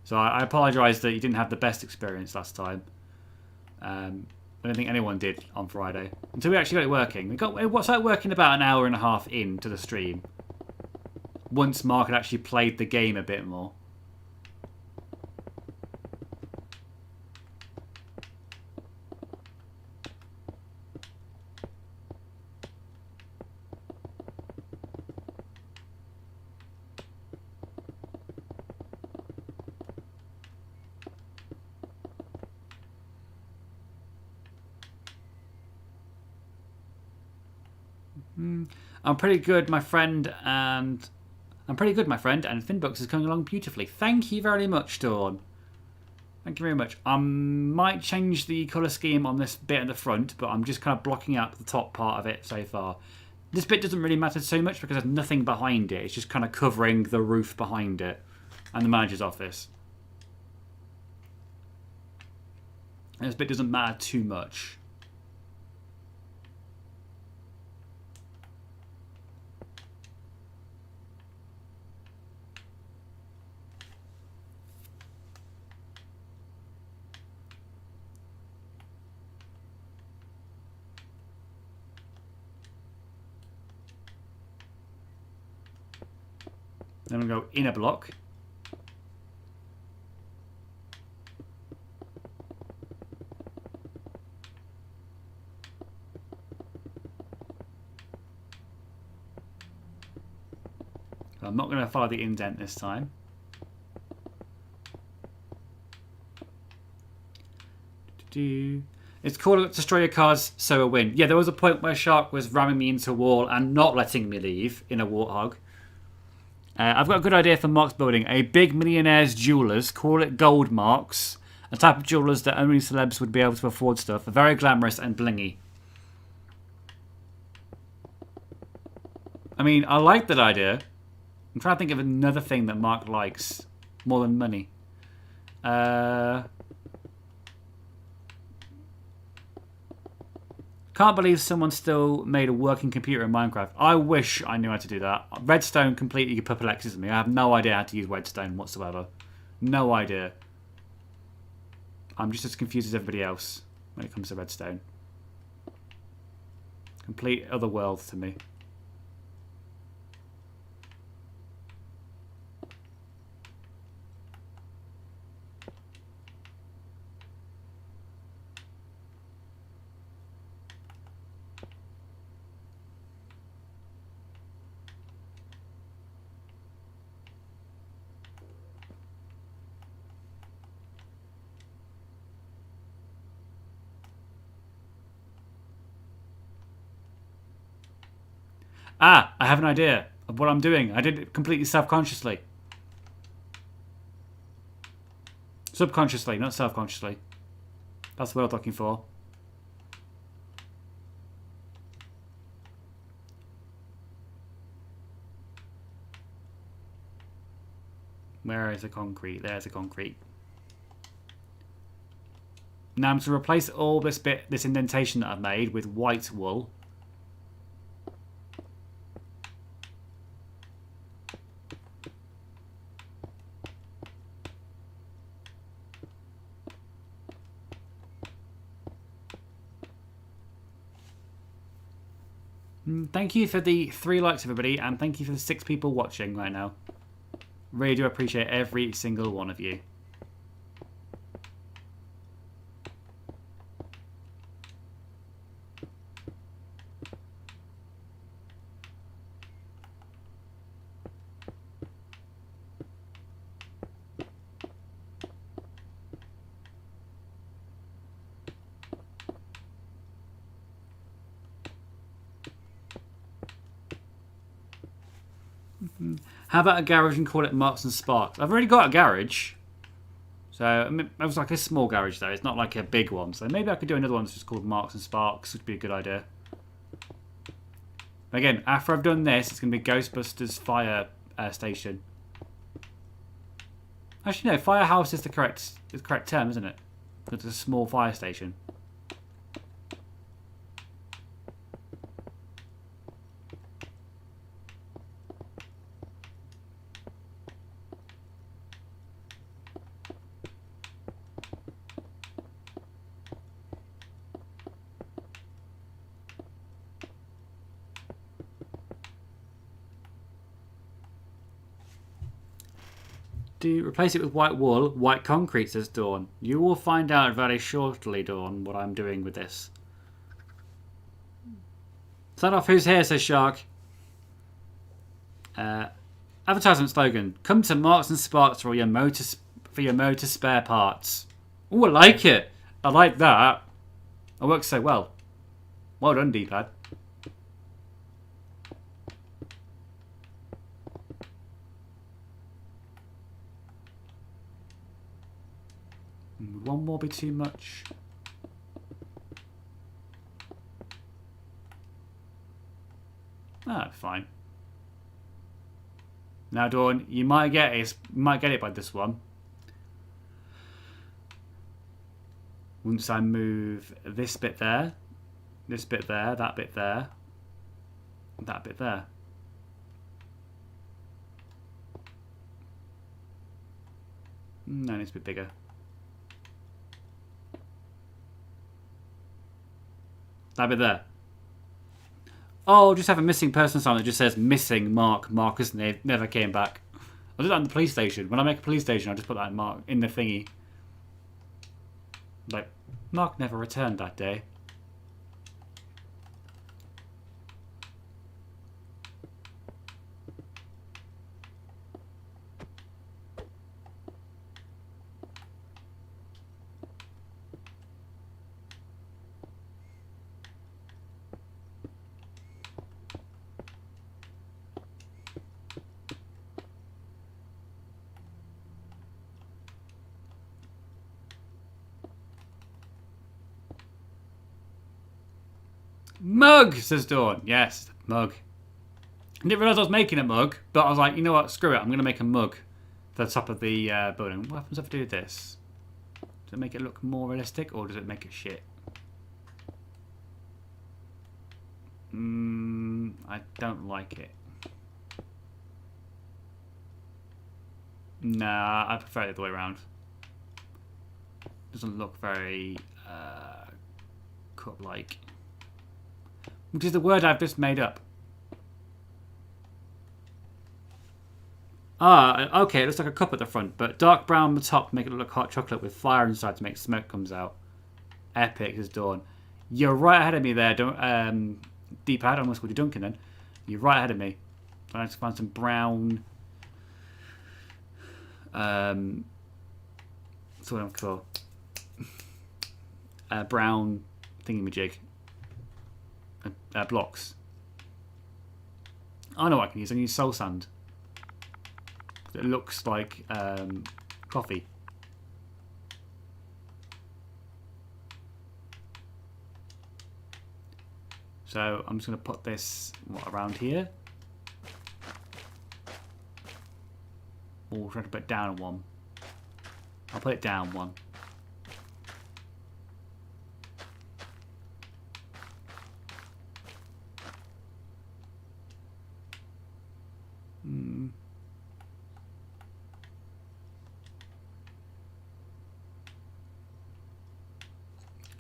So I apologise that you didn't have the best experience last time. I don't think anyone did on Friday until we actually got it working. It started working about an hour and a half into the stream. Once Mark had actually played the game a bit more. I'm pretty good, my friend, and Finbooks is coming along beautifully. Thank you very much, Dawn. Thank you very much. I might change the colour scheme on this bit at the front, but I'm just kind of blocking out the top part of it so far. This bit doesn't really matter so much because there's nothing behind it. It's just kind of covering the roof behind it and the manager's office. And this bit doesn't matter too much. Then we'll go in a block. I'm not going to follow the indent this time. It's called Destroy Your Cards, so a win. Yeah, there was a point where Shark was ramming me into a wall and not letting me leave in a Warthog. I've got a good idea for Mark's building. A big millionaire's jewellers, call it gold marks. A type of jewellers that only celebs would be able to afford stuff. Very glamorous and blingy. I mean, I like that idea. I'm trying to think of another thing that Mark likes more than money. Can't believe someone still made a working computer in Minecraft. I wish I knew how to do that. Redstone completely perplexes me. I have no idea how to use redstone whatsoever. No idea. I'm just as confused as everybody else when it comes to redstone. Complete other world to me. Ah, I have an idea of what I'm doing. I did it completely self-consciously. Subconsciously, not self-consciously. That's what I'm looking for. Where is the concrete? There's the concrete. Now I'm to replace all this indentation that I've made with white wool. Thank you for the 3 likes, everybody, and thank you for the 6 people watching right now. Really do appreciate every single one of you. How about a garage and call it Marks and Sparks? I've already got a garage. So, I mean, it was like a small garage though. It's not like a big one. So maybe I could do another one that's just called Marks and Sparks. Would be a good idea. Again, after I've done this, it's going to be Ghostbusters Fire Station. Actually, no. Firehouse is the correct term, isn't it? Because it's a small fire station. Replace it with white wool, white concrete, says Dawn. You will find out very shortly, Dawn, what I'm doing with this. Sign off, who's here, says Shark. Advertisement slogan: come to Marks and Sparks for your motor spare parts. Oh, I like it. I like that. It works so well. Well done, D-pad. Would one more be too much? Ah, fine. Now, Dawn, you might get it by this one. Once I move this bit there, that bit there, that bit there. No, it's a bit bigger. That bit there. Oh, just have a missing person sign that just says missing Marcus never came back. I do that in the police station. When I make a police station, I just put that in the thingy. Like, Mark never returned that day. Mug, says Dawn. Yes, mug. I didn't realise I was making a mug, but I was like, you know what, screw it, I'm going to make a mug for the top of the building. What happens if I do this? Does it make it look more realistic, or does it make it shit? I don't like it. Nah, I prefer it the other way around. Doesn't look very cup-like. Which is the word I've just made up. Ah, okay, it looks like a cup at the front, but dark brown on the top to make it look like hot chocolate with fire inside to make smoke comes out. Epic as Dawn. You're right ahead of me there, D-pad. I almost called you Duncan then. You're right ahead of me. I need to find some brown. That's what I'm called. Brown thingamajig. Blocks. I know what I can use. I can use soul sand. It looks like coffee. So I'm just going to put this around here. Or try to put it down one. I'll put it down one.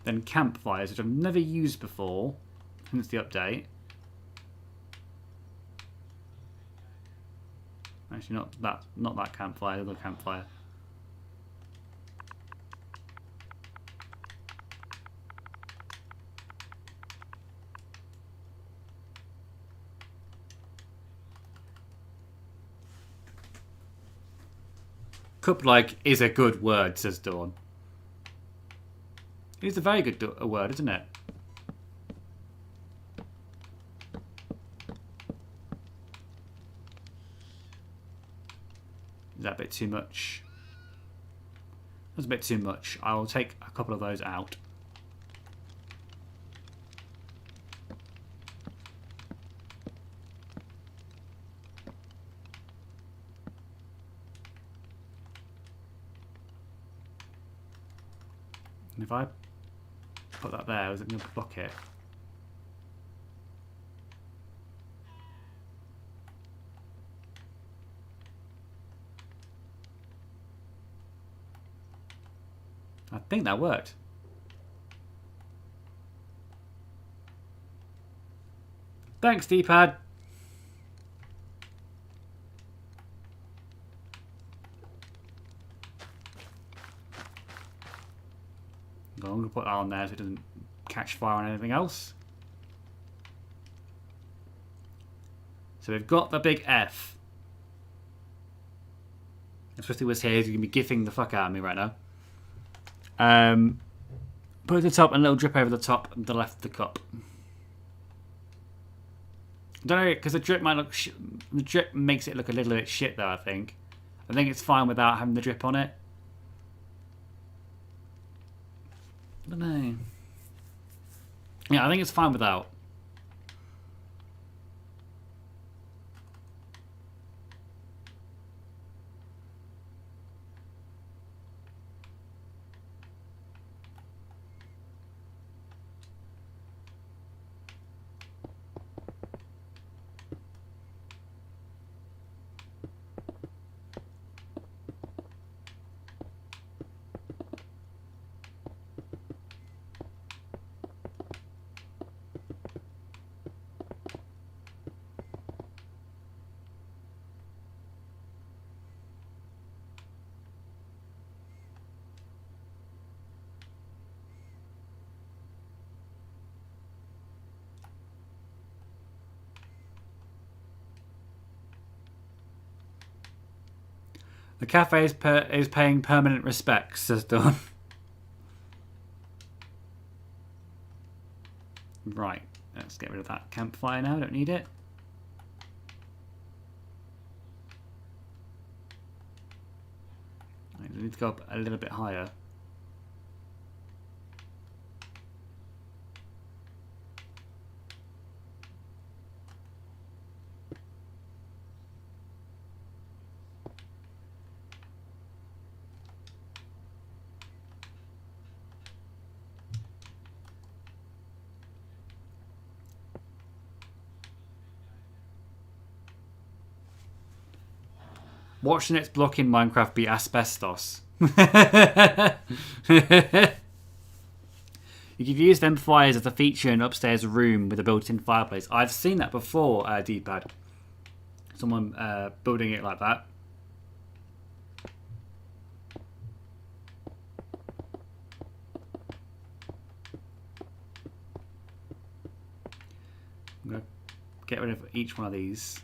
Then campfires, which I've never used before since the update. Actually, not that campfire, the other campfire. Cup-like is a good word, says Dawn. It is a very good word, isn't it? Is that a bit too much? That's a bit too much. I will take a couple of those out. And if I put that there, is it going to block it? I think that worked. Thanks, D-pad. put that on there so it doesn't catch fire on anything else. So we've got the big F. Especially was here, he's going to be gifting the fuck out of me right now. Put it at the top and a little drip over the top and the left of the cup. I don't know, because the drip might look... the drip makes it look a little bit shit though, I think. I think it's fine without having the drip on it. I don't know. Yeah, I think it's fine without. The cafe is paying permanent respects, says Dawn. Right, let's get rid of that campfire now, don't need it. I need to go up a little bit higher. Watching its block in Minecraft be asbestos. You could use them fires as a feature in an upstairs room with a built-in fireplace. I've seen that before, D-pad. Someone building it like that. I'm going to get rid of each one of these.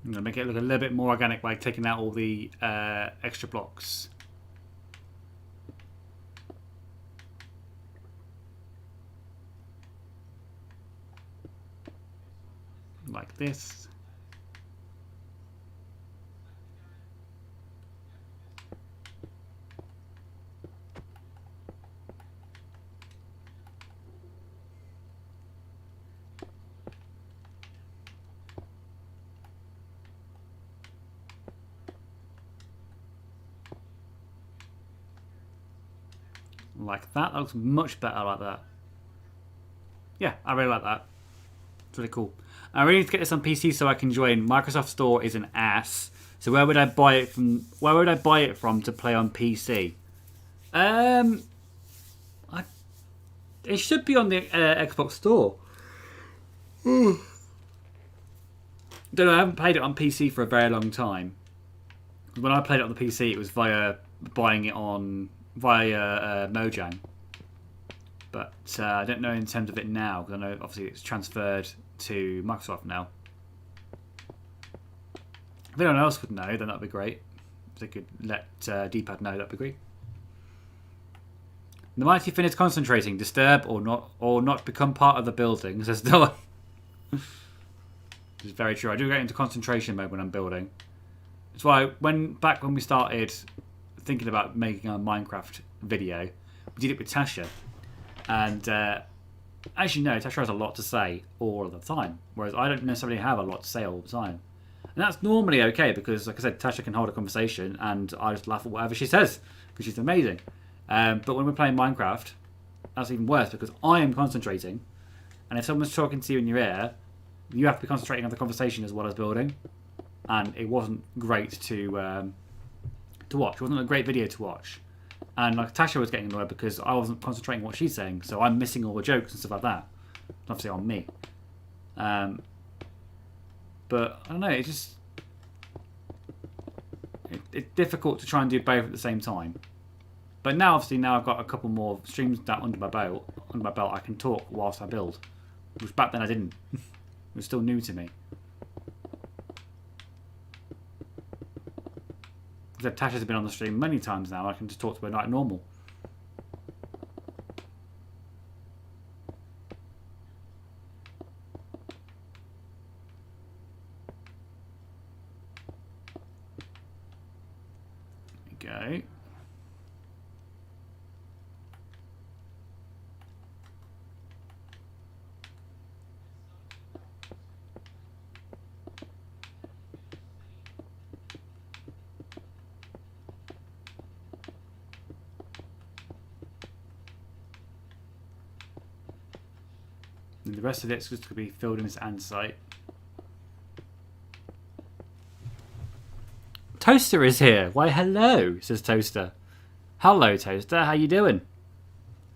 I'm going to make it look a little bit more organic by taking out all the extra blocks. Like this. Like that. That looks much better like that. Yeah, I really like that. It's really cool. I really need to get this on PC so I can join. Microsoft Store is an ass. So where would I buy it from? Where would I buy it from to play on PC? It should be on the Xbox Store. Don't know. I haven't played it on PC for a very long time. When I played it on the PC, it was via buying it via Mojang. But I don't know in terms of it now, because I know obviously it's transferred to Microsoft now. If anyone else would know, then that'd be great. If they could let D-pad know, that'd be great. The mighty Finn is concentrating. Disturb or not become part of the building, says Dylan. Which is very true. I do get into concentration mode when I'm building. That's why back when we started thinking about making a Minecraft video, we did it with Tasha. And as you know, Tasha has a lot to say all of the time, whereas I don't necessarily have a lot to say all the time. And that's normally okay because, like I said, Tasha can hold a conversation and I just laugh at whatever she says because she's amazing. But when we're playing Minecraft, that's even worse because I am concentrating. And if someone's talking to you in your ear, you have to be concentrating on the conversation as well as building. And it wasn't great to watch. It wasn't a great video to watch. And like Tasha was getting annoyed because I wasn't concentrating on what she's saying. So I'm missing all the jokes and stuff like that. Obviously on me. But I don't know, it's difficult to try and do both at the same time. But now, obviously, I've got a couple more streams down under my belt, I can talk whilst I build. Which back then I didn't. It was still new to me. Because Tasha's been on the stream many times now, I can just talk to her like normal. There we go. And the rest of it's just going to be filled in this andesite. Toaster is here. Why, hello, says Toaster. Hello, Toaster. How you doing?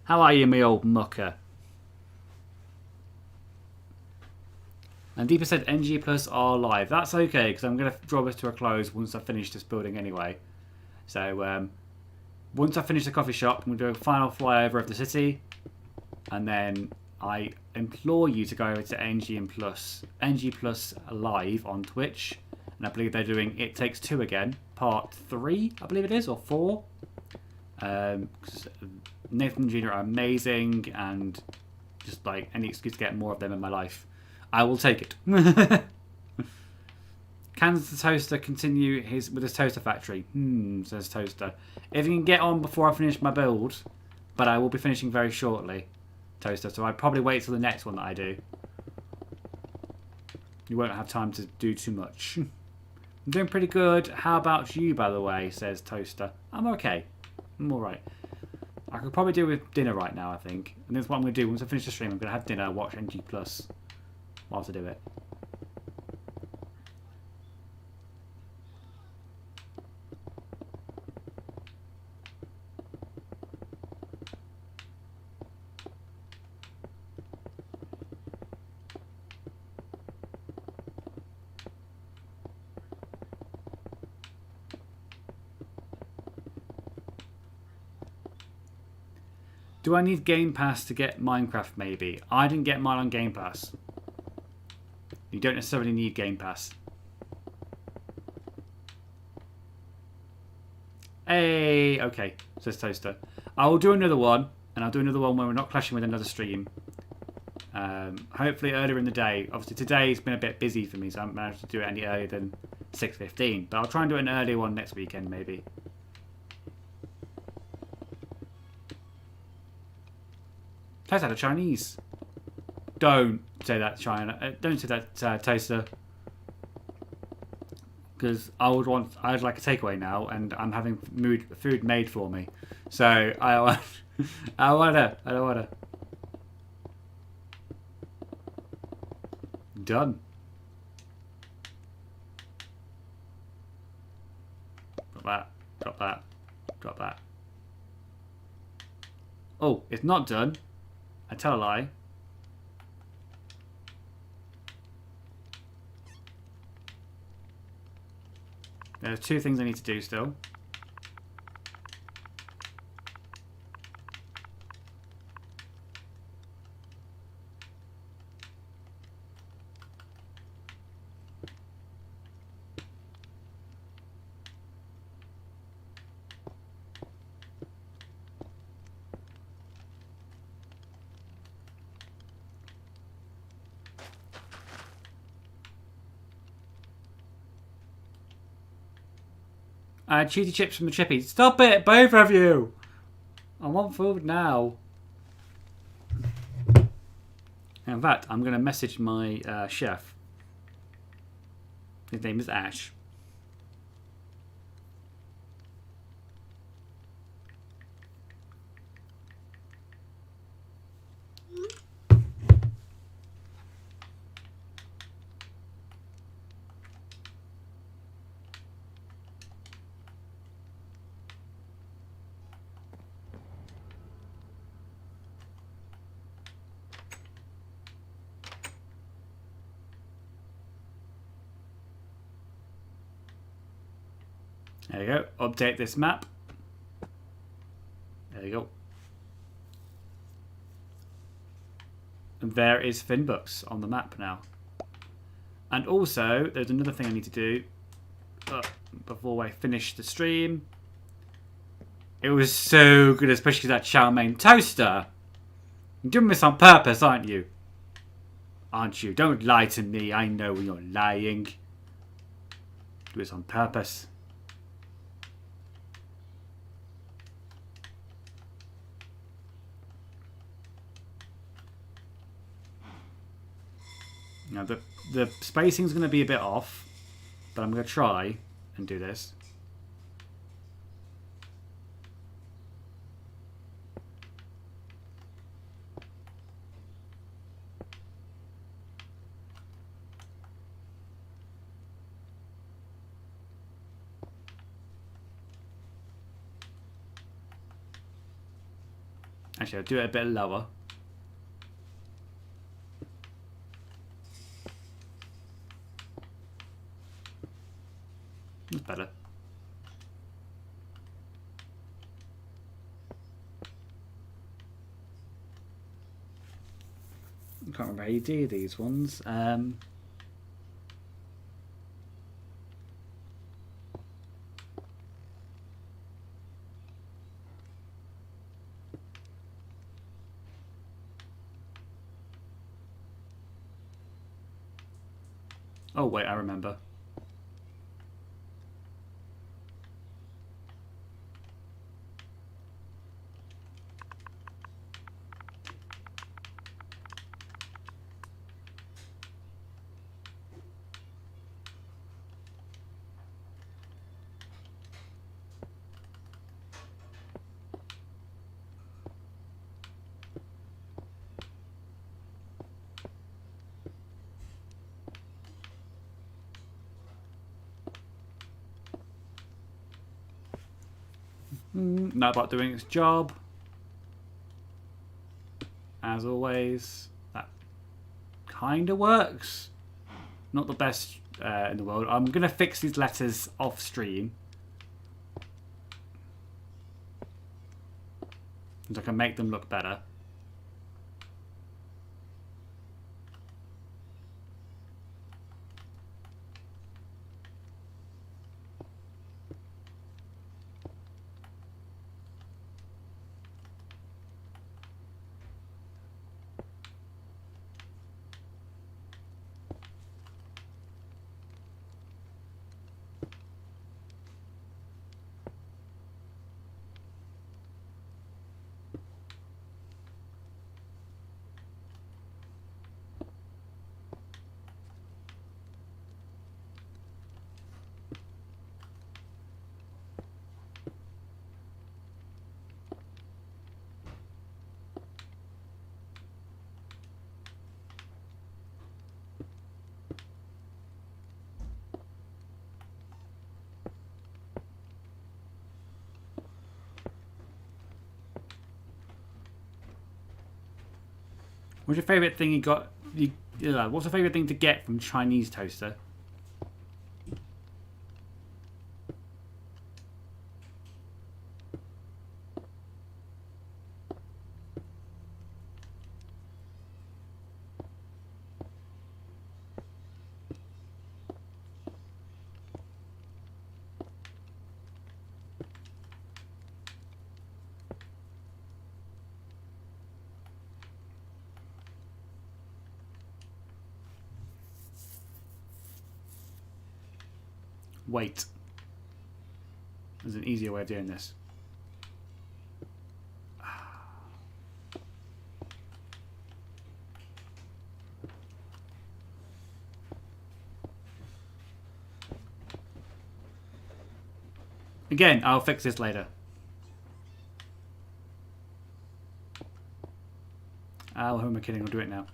How are you, me old mucker? And Deepa said NG Plus are live. That's okay, because I'm going to draw this to a close once I finish this building anyway. So, once I finish the coffee shop, I'm going to do a final flyover of the city. And then I implore you to go over to NG Plus live on Twitch. And I believe they're doing It Takes Two again, part 3, I believe it is, or 4. Nathan and Junior are amazing, and just like any excuse to get more of them in my life, I will take it. Can the Toaster continue with his toaster factory? Says Toaster. If you can get on before I finish my build, but I will be finishing very shortly, Toaster, so I'd probably wait till the next one that I do. You won't have time to do too much. I'm doing pretty good. How about you, by the way, says Toaster. I'm okay. I'm alright. I could probably do with dinner right now, I think. And that's what I'm going to do. Once I finish the stream, I'm going to have dinner, watch NG Plus whilst I do it. Do I need Game Pass to get Minecraft, maybe? I didn't get mine on Game Pass. You don't necessarily need Game Pass. Hey, okay, says Toaster. I will do another one, and I'll do another one when we're not clashing with another stream. Hopefully earlier in the day. Obviously today's been a bit busy for me, so I haven't managed to do it any earlier than 6:15. But I'll try and do an earlier one next weekend, maybe. Tastes like a Chinese. Don't say that, China. Don't say that, Toaster. Because I'd like a takeaway now, and I'm having food made for me. So I don't wanna. done. Got that. Got that. Got that. Oh, it's not done. I tell a lie. There are 2 things I need to do still. Cheesy chips from the chippy. Stop it, both of you! I want food now. In fact, I'm going to message my chef. His name is Ash. There you go. Update this map. There you go. And there is Finbooks on the map now. And also, there's another thing I need to do before I finish the stream. It was so good, especially that chow mein toaster. You're doing this on purpose, aren't you? Aren't you? Don't lie to me. I know you're lying. Do this on purpose. Now the spacing's going to be a bit off, but I'm going to try and do this. Actually, I'll do it a bit lower. That's better. I can't remember how you do these ones. Oh wait, I remember. Not about doing its job. As always, that kind of works. Not the best in the world. I'm going to fix these letters off stream. So I can make them look better. What's your favourite thing you got? What's your favourite thing to get from Chinese toaster? Wait. There's an easier way of doing this. Again, I'll fix this later. Who am I kidding? I'll do it now.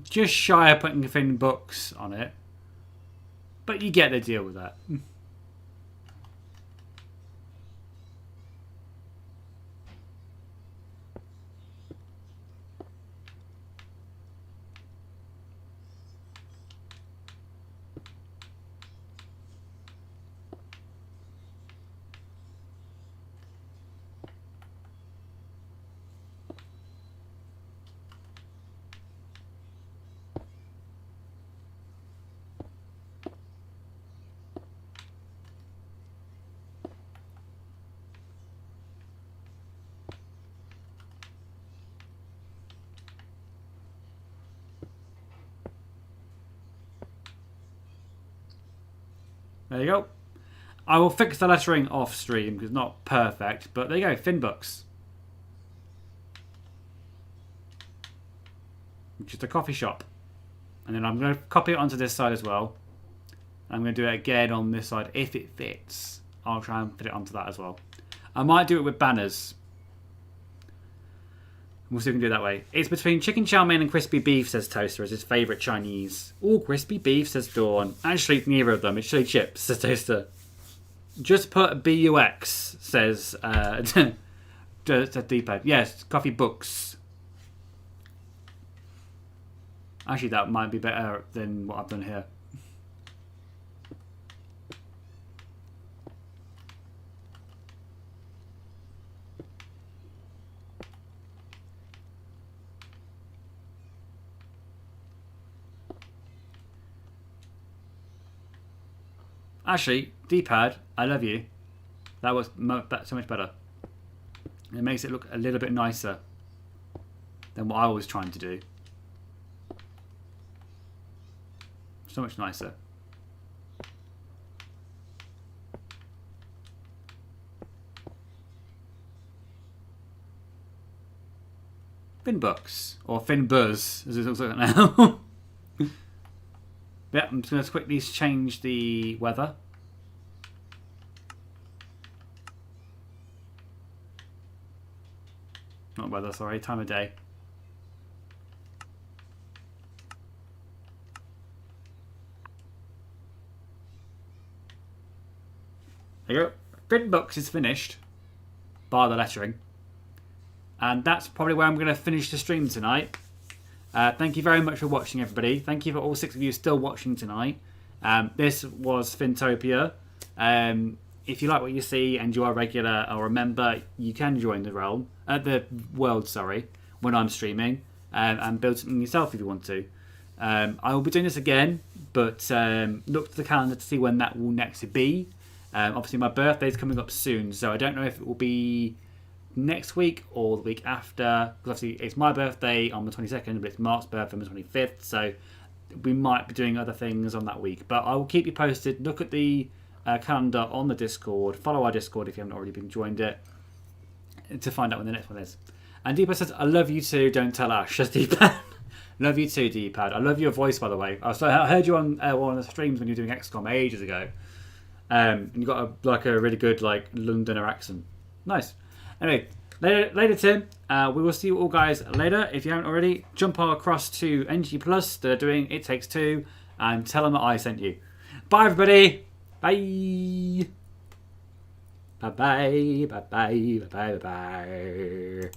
Just shy of putting Finn books on it. But you get the deal with that. There you go. I will fix the lettering off stream because it's not perfect, but there you go, Finn Books. Just a coffee shop. And then I'm going to copy it onto this side as well. I'm going to do it again on this side if it fits. I'll try and fit it onto that as well. I might do it with banners. We'll see if we can do it that way. It's between chicken chow mein and crispy beef, says Toaster, as his favourite Chinese. Oh, crispy beef, says Dawn. Actually, neither of them. It's chili chips, says Toaster. Just put BUX, says D-pad. Yes, coffee books. Actually, that might be better than what I've done here. Actually, D-pad, I love you. That was so much better. It makes it look a little bit nicer than what I was trying to do. So much nicer. Finbooks, or Finbuzz, as it looks like now. Yeah, I'm just going to quickly change the weather. Not weather, sorry, time of day. There you go. Finbooks is finished, bar the lettering. And that's probably where I'm going to finish the stream tonight. Thank you very much for watching, everybody. Thank you for all 6 of you still watching tonight. This was Finntopia. If you like what you see and you are a regular or a member, you can join the world, when I'm streaming, and build something yourself if you want to. I will be doing this again, but look to the calendar to see when that will next be. Obviously, my birthday is coming up soon, so I don't know if it will be next week or the week after. Because obviously, it's my birthday on the 22nd, but it's Mark's birthday on the 25th, so we might be doing other things on that week. But I will keep you posted. Look at the calendar on the Discord. Follow our Discord if you haven't already been joined it to find out when the next one is. And Deepad says, I love you too, don't tell Ash. Says Deepad. Love you too, Deepad. I love your voice, by the way. I heard you on one of the streams when you were doing XCOM ages ago. And you got a really good Londoner accent. Nice. Anyway, later Tim. We will see you all guys later. If you haven't already, jump across to NG Plus. They're doing It Takes Two, and tell them that I sent you. Bye, everybody. Bye. Bye bye. Bye bye. Bye bye. Bye.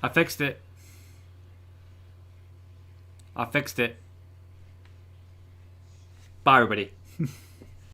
I fixed it. Bye, everybody.